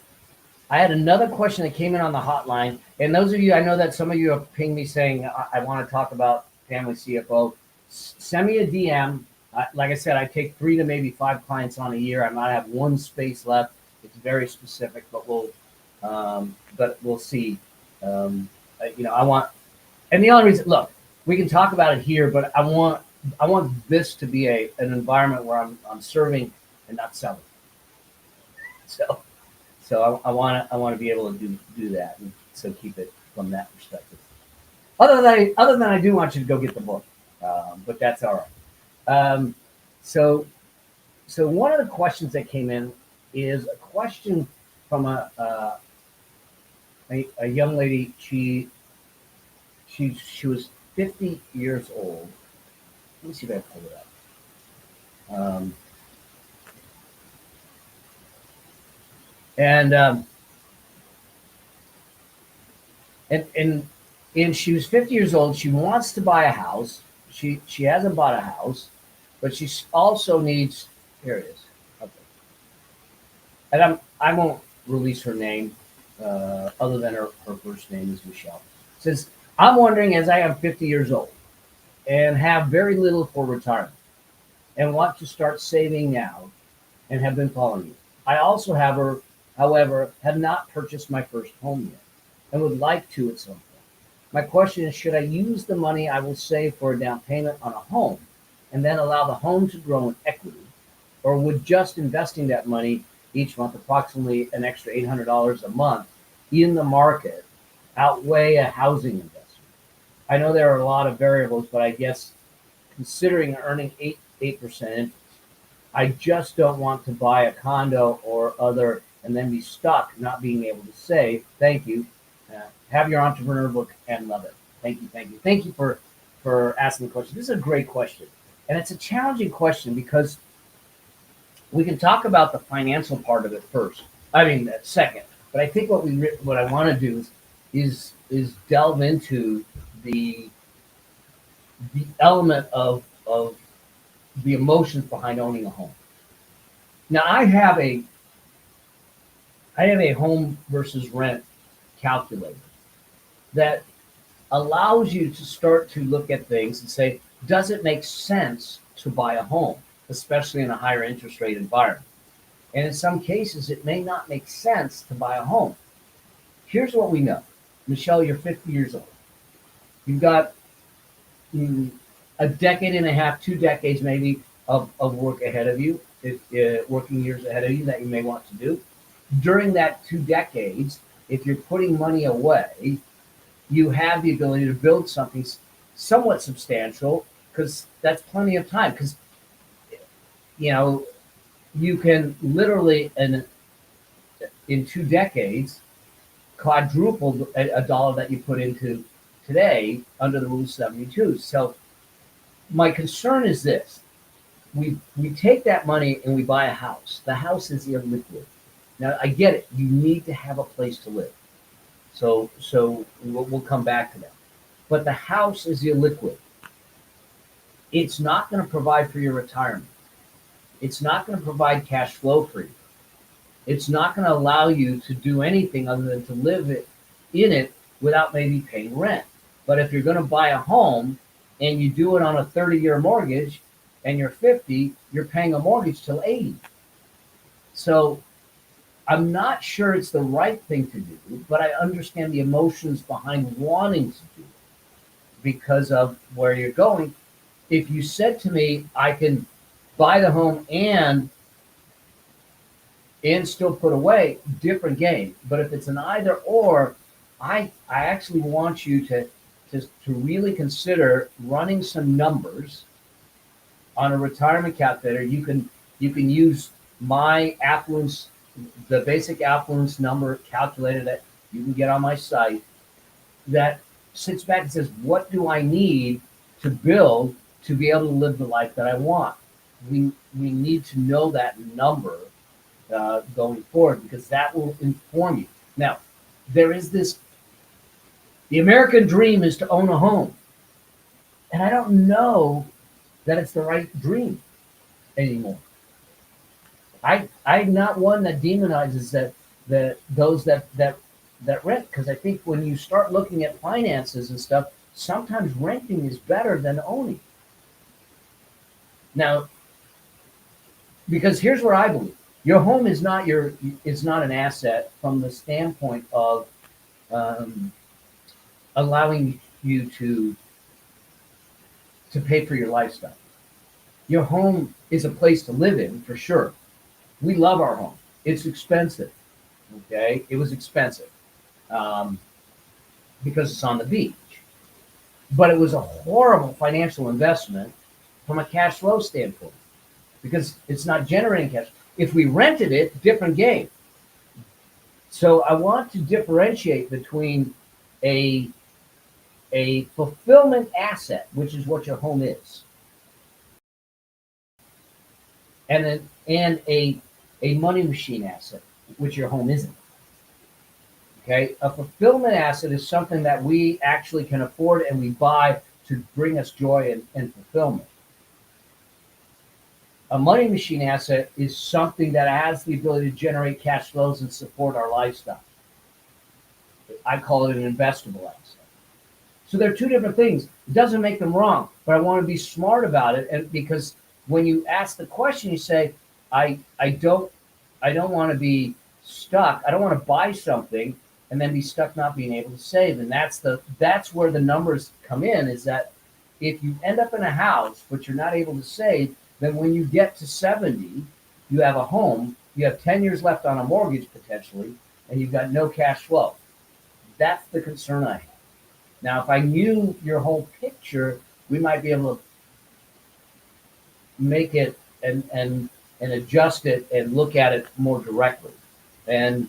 I had another question that came in on the hotline. And those of you, I know that some of you have pinged me saying, I want to talk about Family CFO. Send me a DM. Like I said, I take 3 to maybe 5 clients on a year. I might have 1 space left. It's very specific, but we'll see. I want, and the only reason, look, we can talk about it here, but I want this to be an environment where I'm serving and not selling. So I want to be able to do that, and so keep it from that perspective. Other than I do want you to go get the book, but that's all right. So one of the questions that came in is a question from a young lady. She was 50 years old. Let me see if I can pull it up. And she was 50 years old. She wants to buy a house. She hasn't bought a house, but she also needs. Here it is. Okay. And I won't release her name, other than her first name is Michelle. It says, I'm wondering, as I am 50 years old and have very little for retirement and want to start saving now and have been following you. I also however, have not purchased my first home yet and would like to at some point. My question is, should I use the money I will save for a down payment on a home and then allow the home to grow in equity, or would just investing that money each month, approximately an extra $800 a month in the market, outweigh a housing investment? I know there are a lot of variables, but I guess considering earning 8% interest, I just don't want to buy a condo or other and then be stuck not being able to save. Thank you. Have your entrepreneur book and love it. Thank you for asking the question. This is a great question, and it's a challenging question because we can talk about the financial part of it first. I mean, second. But I think what I want to do is delve into the element of the emotions behind owning a home. Now, I have a home versus rent calculator that allows you to start to look at things and say, does it make sense to buy a home, especially in a higher interest rate environment? And in some cases, it may not make sense to buy a home. Here's what we know. Michelle, you're 50 years old. You've got a decade and a half, 2 decades maybe of work ahead of you, working years ahead of you that you may want to do. During that 2 decades, if you're putting money away, you have the ability to build something somewhat substantial because that's plenty of time. Because, you know, you can literally, in 2 decades, quadruple a dollar that you put into today under the Rule of 72. So my concern is this. We take that money and we buy a house. The house is illiquid. Now, I get it. You need to have a place to live. So we'll come back to that. But the house is illiquid. It's not going to provide for your retirement. It's not going to provide cash flow for you. It's not going to allow you to do anything other than to live in it without maybe paying rent. But if you're going to buy a home and you do it on a 30-year mortgage and you're 50, you're paying a mortgage till 80. So I'm not sure it's the right thing to do, but I understand the emotions behind wanting to do it because of where you're going. If you said to me, I can buy the home and still put away, different game. But if it's an either or, I actually want you to really consider running some numbers on a retirement calculator. You can use my affluence, the basic affluence number calculator that you can get on my site, that sits back and says, what do I need to build to be able to live the life that I want? We need to know that number going forward, because that will inform you. Now, there is this, the American dream is to own a home. And I don't know that it's the right dream anymore. I'm not one that demonizes those that rent, because I think when you start looking at finances and stuff, sometimes renting is better than owning. Now, because here's what I believe. Your home is not an asset from the standpoint of allowing you to pay for your lifestyle. Your home is a place to live in, for sure. We love our home. It's expensive. Okay, it was expensive because it's on the beach, but it was a horrible financial investment from a cash flow standpoint because it's not generating cash. If we rented it, different game. So I want to differentiate between a fulfillment asset, which is what your home is, and a money machine asset, which your home isn't. Okay, a fulfillment asset is something that we actually can afford and we buy to bring us joy and fulfillment. A money machine asset is something that has the ability to generate cash flows and support our lifestyle. I call it an investable asset. So they're two different things. It doesn't make them wrong, but I want to be smart about it. And because when you ask the question, you say, I don't want to be stuck. I don't want to buy something and then be stuck not being able to save. And that's where the numbers come in, is that if you end up in a house but you're not able to save, then when you get to 70, you have a home, you have 10 years left on a mortgage potentially, and you've got no cash flow. That's the concern I have. Now, if I knew your whole picture, we might be able to make it and adjust it and look at it more directly. And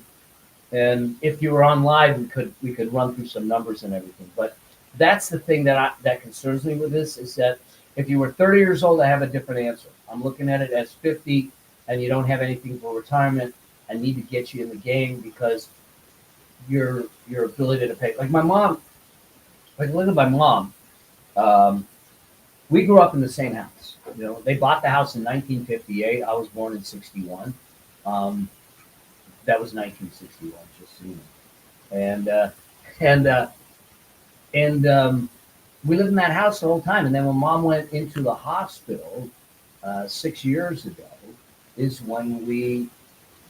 if you were on live, we could run through some numbers and everything. But that's the thing that concerns me with this, is that if you were 30 years old, I have a different answer. I'm looking at it as 50 and you don't have anything for retirement. I need to get you in the game because your ability to pay. Like my mom, look at my mom. We grew up in the same house. You know, they bought the house in 1958. I was born in 61. That was 1961, just so you know. And we lived in that house the whole time. And then when mom went into the hospital 6 years ago, is when we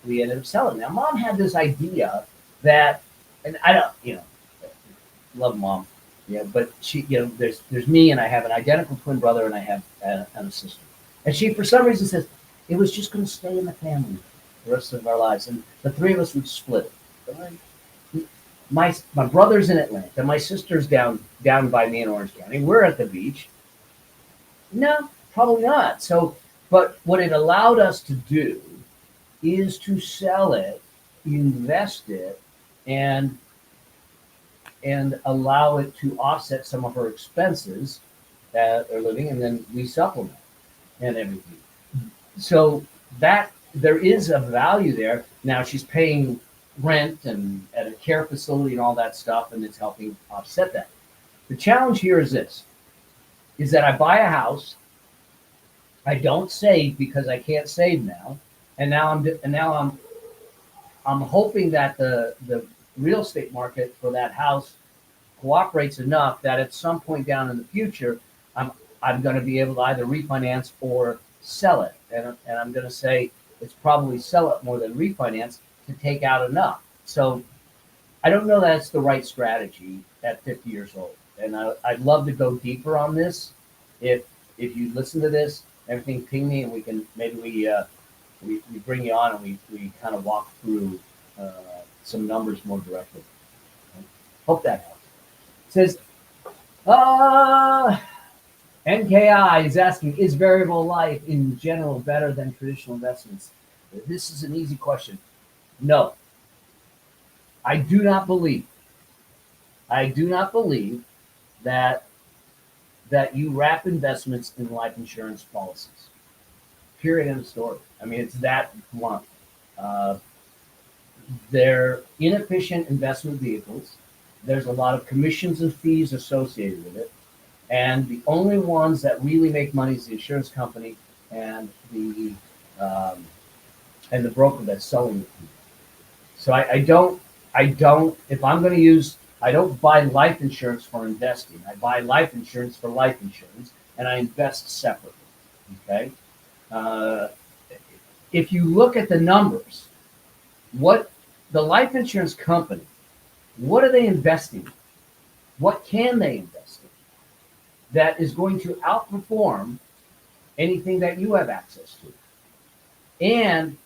ended up selling. Now, mom had this idea that, and I don't, love mom, but she, there's me, and I have an identical twin brother, and I have a sister. And she, for some reason, says it was just going to stay in the family the rest of our lives, and the three of us would split it. My brother's in Atlanta, my sister's down by me in Orange County. We're at the beach. No, probably not. So, but what it allowed us to do is to sell it, invest it, and allow it to offset some of her expenses that are living, and then we supplement and everything. So that there is a value there. Now she's paying rent and at a care facility and all that stuff, and it's helping offset that. The challenge here is this: is that I buy a house, I don't save because I can't save now, and now I'm hoping that the real estate market for that house cooperates enough that at some point down in the future, I'm going to be able to either refinance or sell it, and I'm going to say it's probably sell it more than refinance to take out enough. So I don't know that's the right strategy at 50 years old, and I'd love to go deeper on this. If you listen to this, everything, ping me, and we can maybe we bring you on and we kind of walk through some numbers more directly. Hope that helps. It says, NKI is asking, is variable life in general better than traditional investments? This is an easy question. No. I do not believe that you wrap investments in life insurance policies. Period, end of story. I mean, it's that blunt. They're inefficient investment vehicles. There's a lot of commissions and fees associated with it. And the only ones that really make money is the insurance company and the broker that's selling it. So I don't, if I'm going to use, I don't buy life insurance for investing. I buy life insurance for life insurance, and I invest separately. Okay. If you look at the numbers, what the life insurance company, what are they investing in? What can they invest in that is going to outperform anything that you have access to? And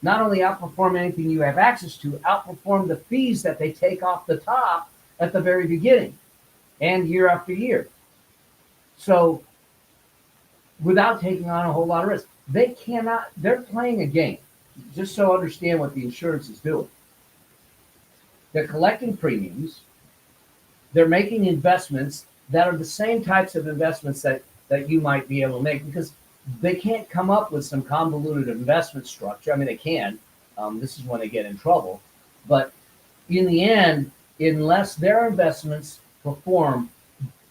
not only outperform anything you have access to, outperform the fees that they take off the top at the very beginning and year after year. So without taking on a whole lot of risk, they're playing a game. Just so understand what the insurance is doing. They're collecting premiums. They're making investments that are the same types of investments that you might be able to make, because they can't come up with some convoluted investment structure. I mean, they can. This is when they get in trouble. But in the end, unless their investments perform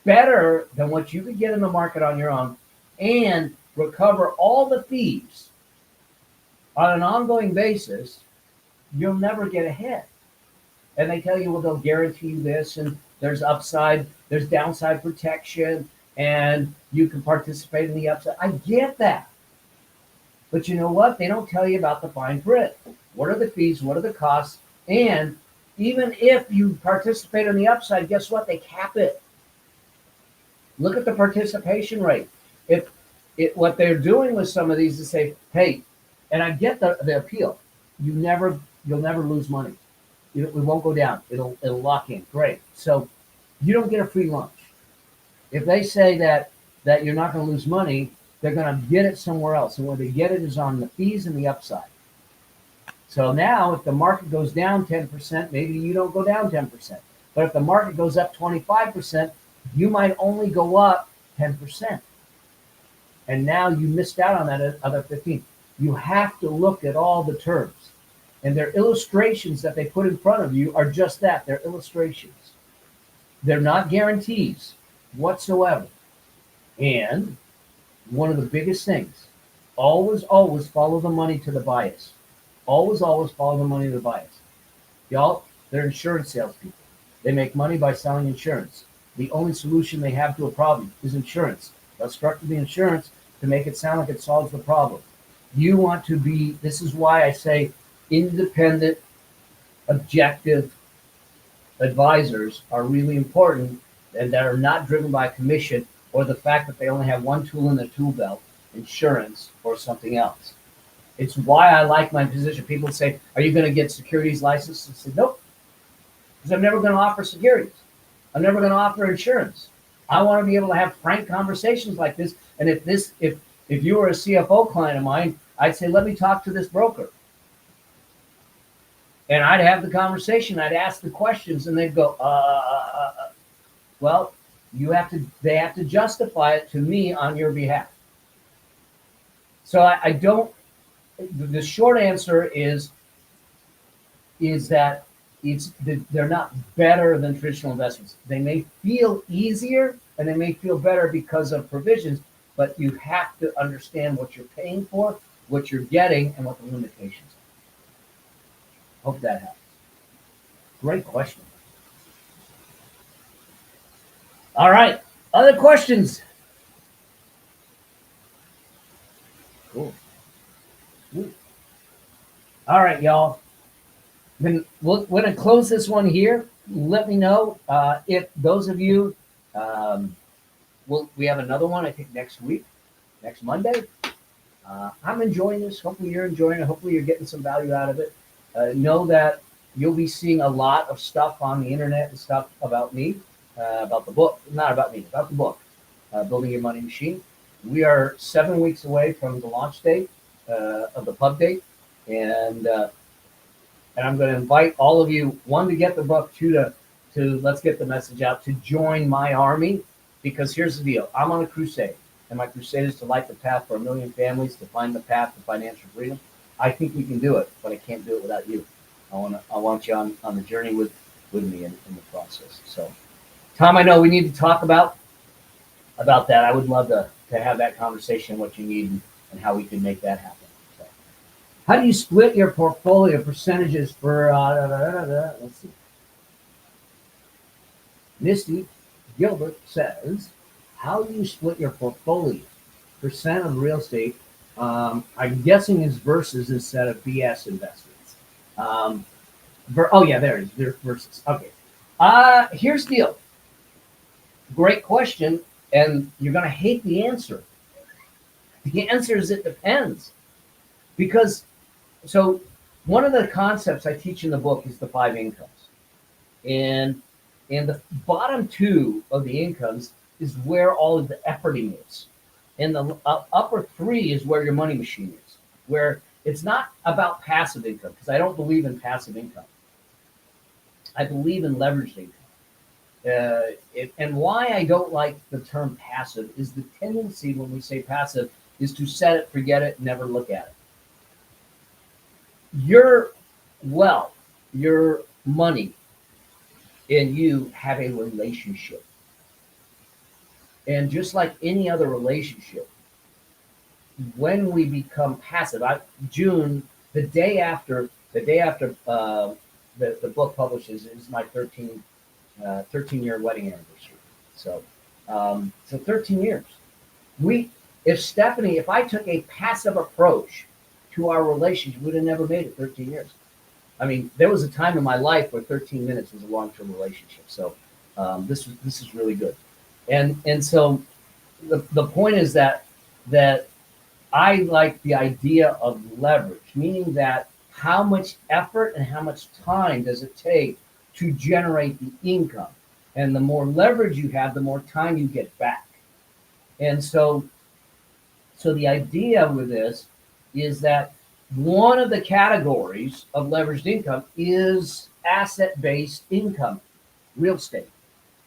better than what you could get in the market on your own and recover all the fees on an ongoing basis, you'll never get ahead. And they tell you, well, they'll guarantee you this, and there's upside, there's downside protection, and you can participate in the upside. I get that. But you know what? They don't tell you about the fine print. What are the fees? What are the costs? And even if you participate in the upside, guess what? They cap it. Look at the participation rate. What they're doing with some of these is say, hey, and I get the appeal. You'll never lose money. It won't go down. It'll lock in. Great. So you don't get a free lunch. If they say that you're not going to lose money, they're going to get it somewhere else. And where they get it is on the fees and the upside. So now if the market goes down 10%, maybe you don't go down 10%. But if the market goes up 25%, you might only go up 10%. And now you missed out on that other 15. You have to look at all the terms. And their illustrations that they put in front of you are just that. They're illustrations. They're not guarantees whatsoever. And one of the biggest things, always follow the money to the bias. Always follow the money to the bias. Y'all, they're insurance salespeople. They make money by selling insurance. The only solution they have to a problem is insurance. They'll structure the insurance to make it sound like it solves the problem. You want to be, this is why I say independent, objective advisors are really important, and that are not driven by commission or the fact that they only have one tool in the tool belt, insurance or something else. It's why I like my position. People say, are you going to get securities license? I said, nope, because I'm never going to offer securities. I'm never going to offer insurance. I want to be able to have frank conversations like this. And if you were a CFO client of mine, I'd say, let me talk to this broker. And I'd have the conversation. I'd ask the questions, and they'd go, well, they have to justify it to me on your behalf. So I don't, the short answer is that they're not better than traditional investments. They may feel easier and they may feel better because of provisions, but you have to understand what you're paying for, what you're getting, and what the limitations are. Hope that helps. Great question. All right. Other questions? Cool. All right, y'all. Then we're going to close this one here. Let me know if those of you, we have another one, I think, next week, next Monday. I'm enjoying this. Hopefully you're enjoying it. Hopefully you're getting some value out of it. Know that you'll be seeing a lot of stuff on the internet and stuff about me, about the book, not about me, about the book, Building Your Money Machine. We are 7 weeks away from the launch date of the pub date. And I'm going to invite all of you, one, to get the book, two, to let's get the message out, to join my army, because here's the deal. I'm on a crusade, and my crusade is to light the path for 1 million families, to find the path to financial freedom. I think we can do it, but I can't do it without you. I want you on the journey with me in the process. So, Tom, I know we need to talk about that. I would love to have that conversation, what you need, and how we can make that happen. How do you split your portfolio percentages for, let's see. Misty Gilbert says, how do you split your portfolio percent of real estate? I'm guessing is versus instead of BS investments. There it is, versus. Okay. Here's the deal. Great question, and you're going to hate the answer. The answer is it depends. Because so one of the concepts I teach in the book is the 5 incomes. And the bottom 2 of the incomes is where all of the efforting is. And the upper 3 is where your money machine is, where it's not about passive income, because I don't believe in passive income. I believe in leveraged income. And why I don't like the term passive is the tendency when we say passive is to set it, forget it, never look at it. Your wealth, your money, and you have a relationship. And just like any other relationship, when we become passive, June, the day after the book publishes, is my 13-year wedding anniversary. So 13 years. If I took a passive approach to our relationship, we'd have never made it 13 years. I mean, there was a time in my life where 13 minutes was a long-term relationship. So this is really good. And so the point is that I like the idea of leverage, meaning that how much effort and how much time does it take to generate the income? And the more leverage you have, the more time you get back. And so the idea with this is that one of the categories of leveraged income is asset-based income, real estate,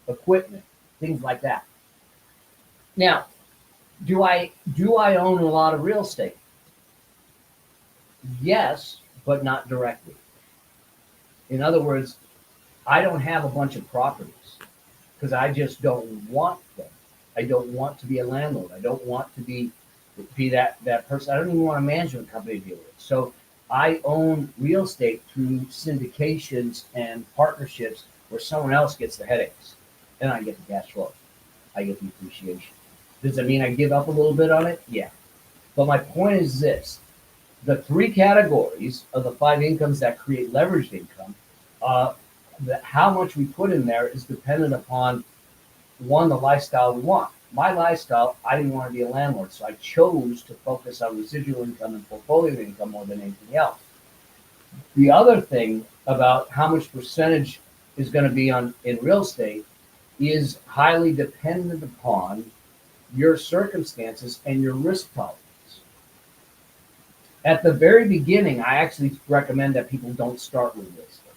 equipment, things like that. Now, do I own a lot of real estate? Yes, but not directly. In other words, I don't have a bunch of properties because I just don't want them. I don't want to be a landlord. I don't want to be that person. I don't even want a management company to deal with. So I own real estate through syndications and partnerships where someone else gets the headaches. and I get the cash flow. I get the appreciation. Does that mean I give up a little bit on it? Yeah. But my point is this: the three categories of the five incomes that create leveraged income, uh, how much we put in there is dependent upon one, the lifestyle we want. My lifestyle, I didn't want to be a landlord, so I chose to focus on residual income and portfolio income more than anything else. The other thing about how much percentage is going to be on in real estate is highly dependent upon your circumstances and your risk tolerance. At the very beginning, I actually recommend that people don't start with real estate.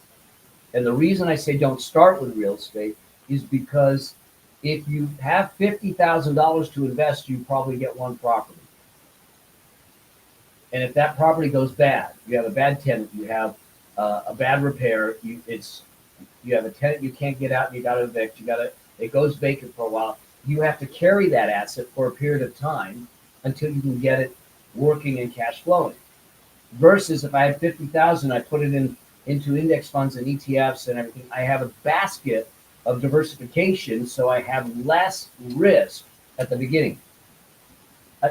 And the reason I say don't start with real estate is because if you have $50,000 to invest, you probably get one property. And if that property goes bad, you have a bad tenant, you have a bad repair, you have a tenant you can't get out, and you got to evict, it goes vacant for a while. You have to carry that asset for a period of time until you can get it working and cash flowing. Versus if I had 50,000, I put it into index funds and ETFs and everything. I have a basket of diversification, so I have less risk at the beginning.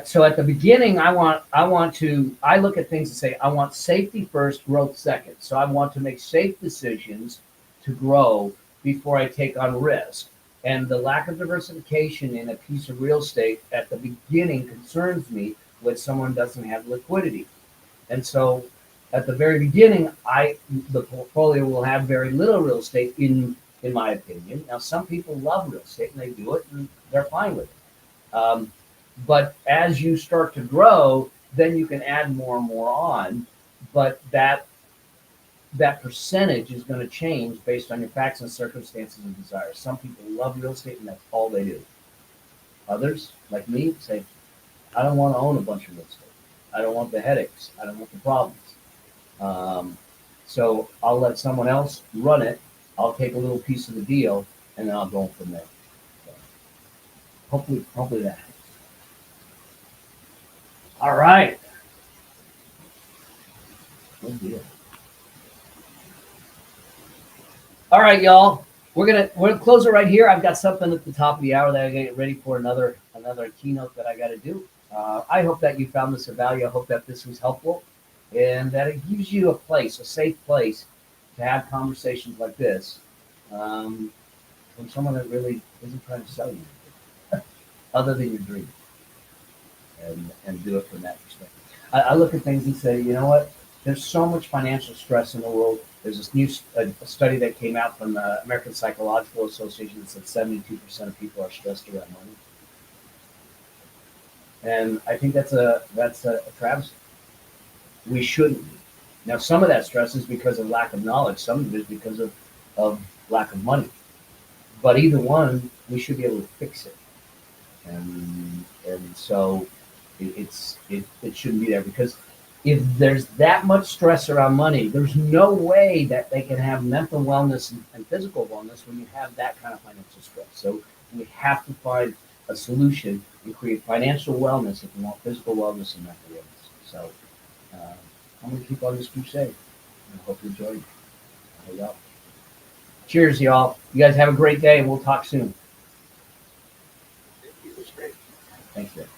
So at the beginning, I look at things and say, I want safety first, growth second. So I want to make safe decisions to grow before I take on risk. And the lack of diversification in a piece of real estate at the beginning concerns me when someone doesn't have liquidity. And so at the very beginning, the portfolio will have very little real estate in my opinion. Now, some people love real estate and they do it and they're fine with it. But as you start to grow, then you can add more and more on. But that percentage is going to change based on your facts and circumstances and desires. Some people love real estate and that's all they do. Others, like me, say, I don't want to own a bunch of real estate. I don't want the headaches. I don't want the problems. So I'll let someone else run it. I'll take a little piece of the deal and then I'll go from there. So hopefully that helps. All right. Good deal. All right, y'all. We're gonna close it right here. I've got something at the top of the hour that I gotta get ready for another keynote that I got to do. I hope that you found this of value. I hope that this was helpful, and that it gives you a safe place to have conversations like this from someone that really isn't trying to sell you other than your dream, and do it from that perspective. I look at things and say, you know what? There's so much financial stress in the world. There's this new study that came out from the American Psychological Association that said 72% of people are stressed around money. And I think that's a travesty. We shouldn't be. Now, some of that stress is because of lack of knowledge. Some of it is because of lack of money. But either one, we should be able to fix it. And so it shouldn't be there, because if there's that much stress around money, there's no way that they can have mental wellness and physical wellness when you have that kind of financial stress. So we have to find a solution and create financial wellness if we want physical wellness and mental wellness. So I'm going to keep on this crusade. I hope you enjoy it. Cheers, y'all. You guys have a great day, and we'll talk soon. It was great. Thanks, Dave.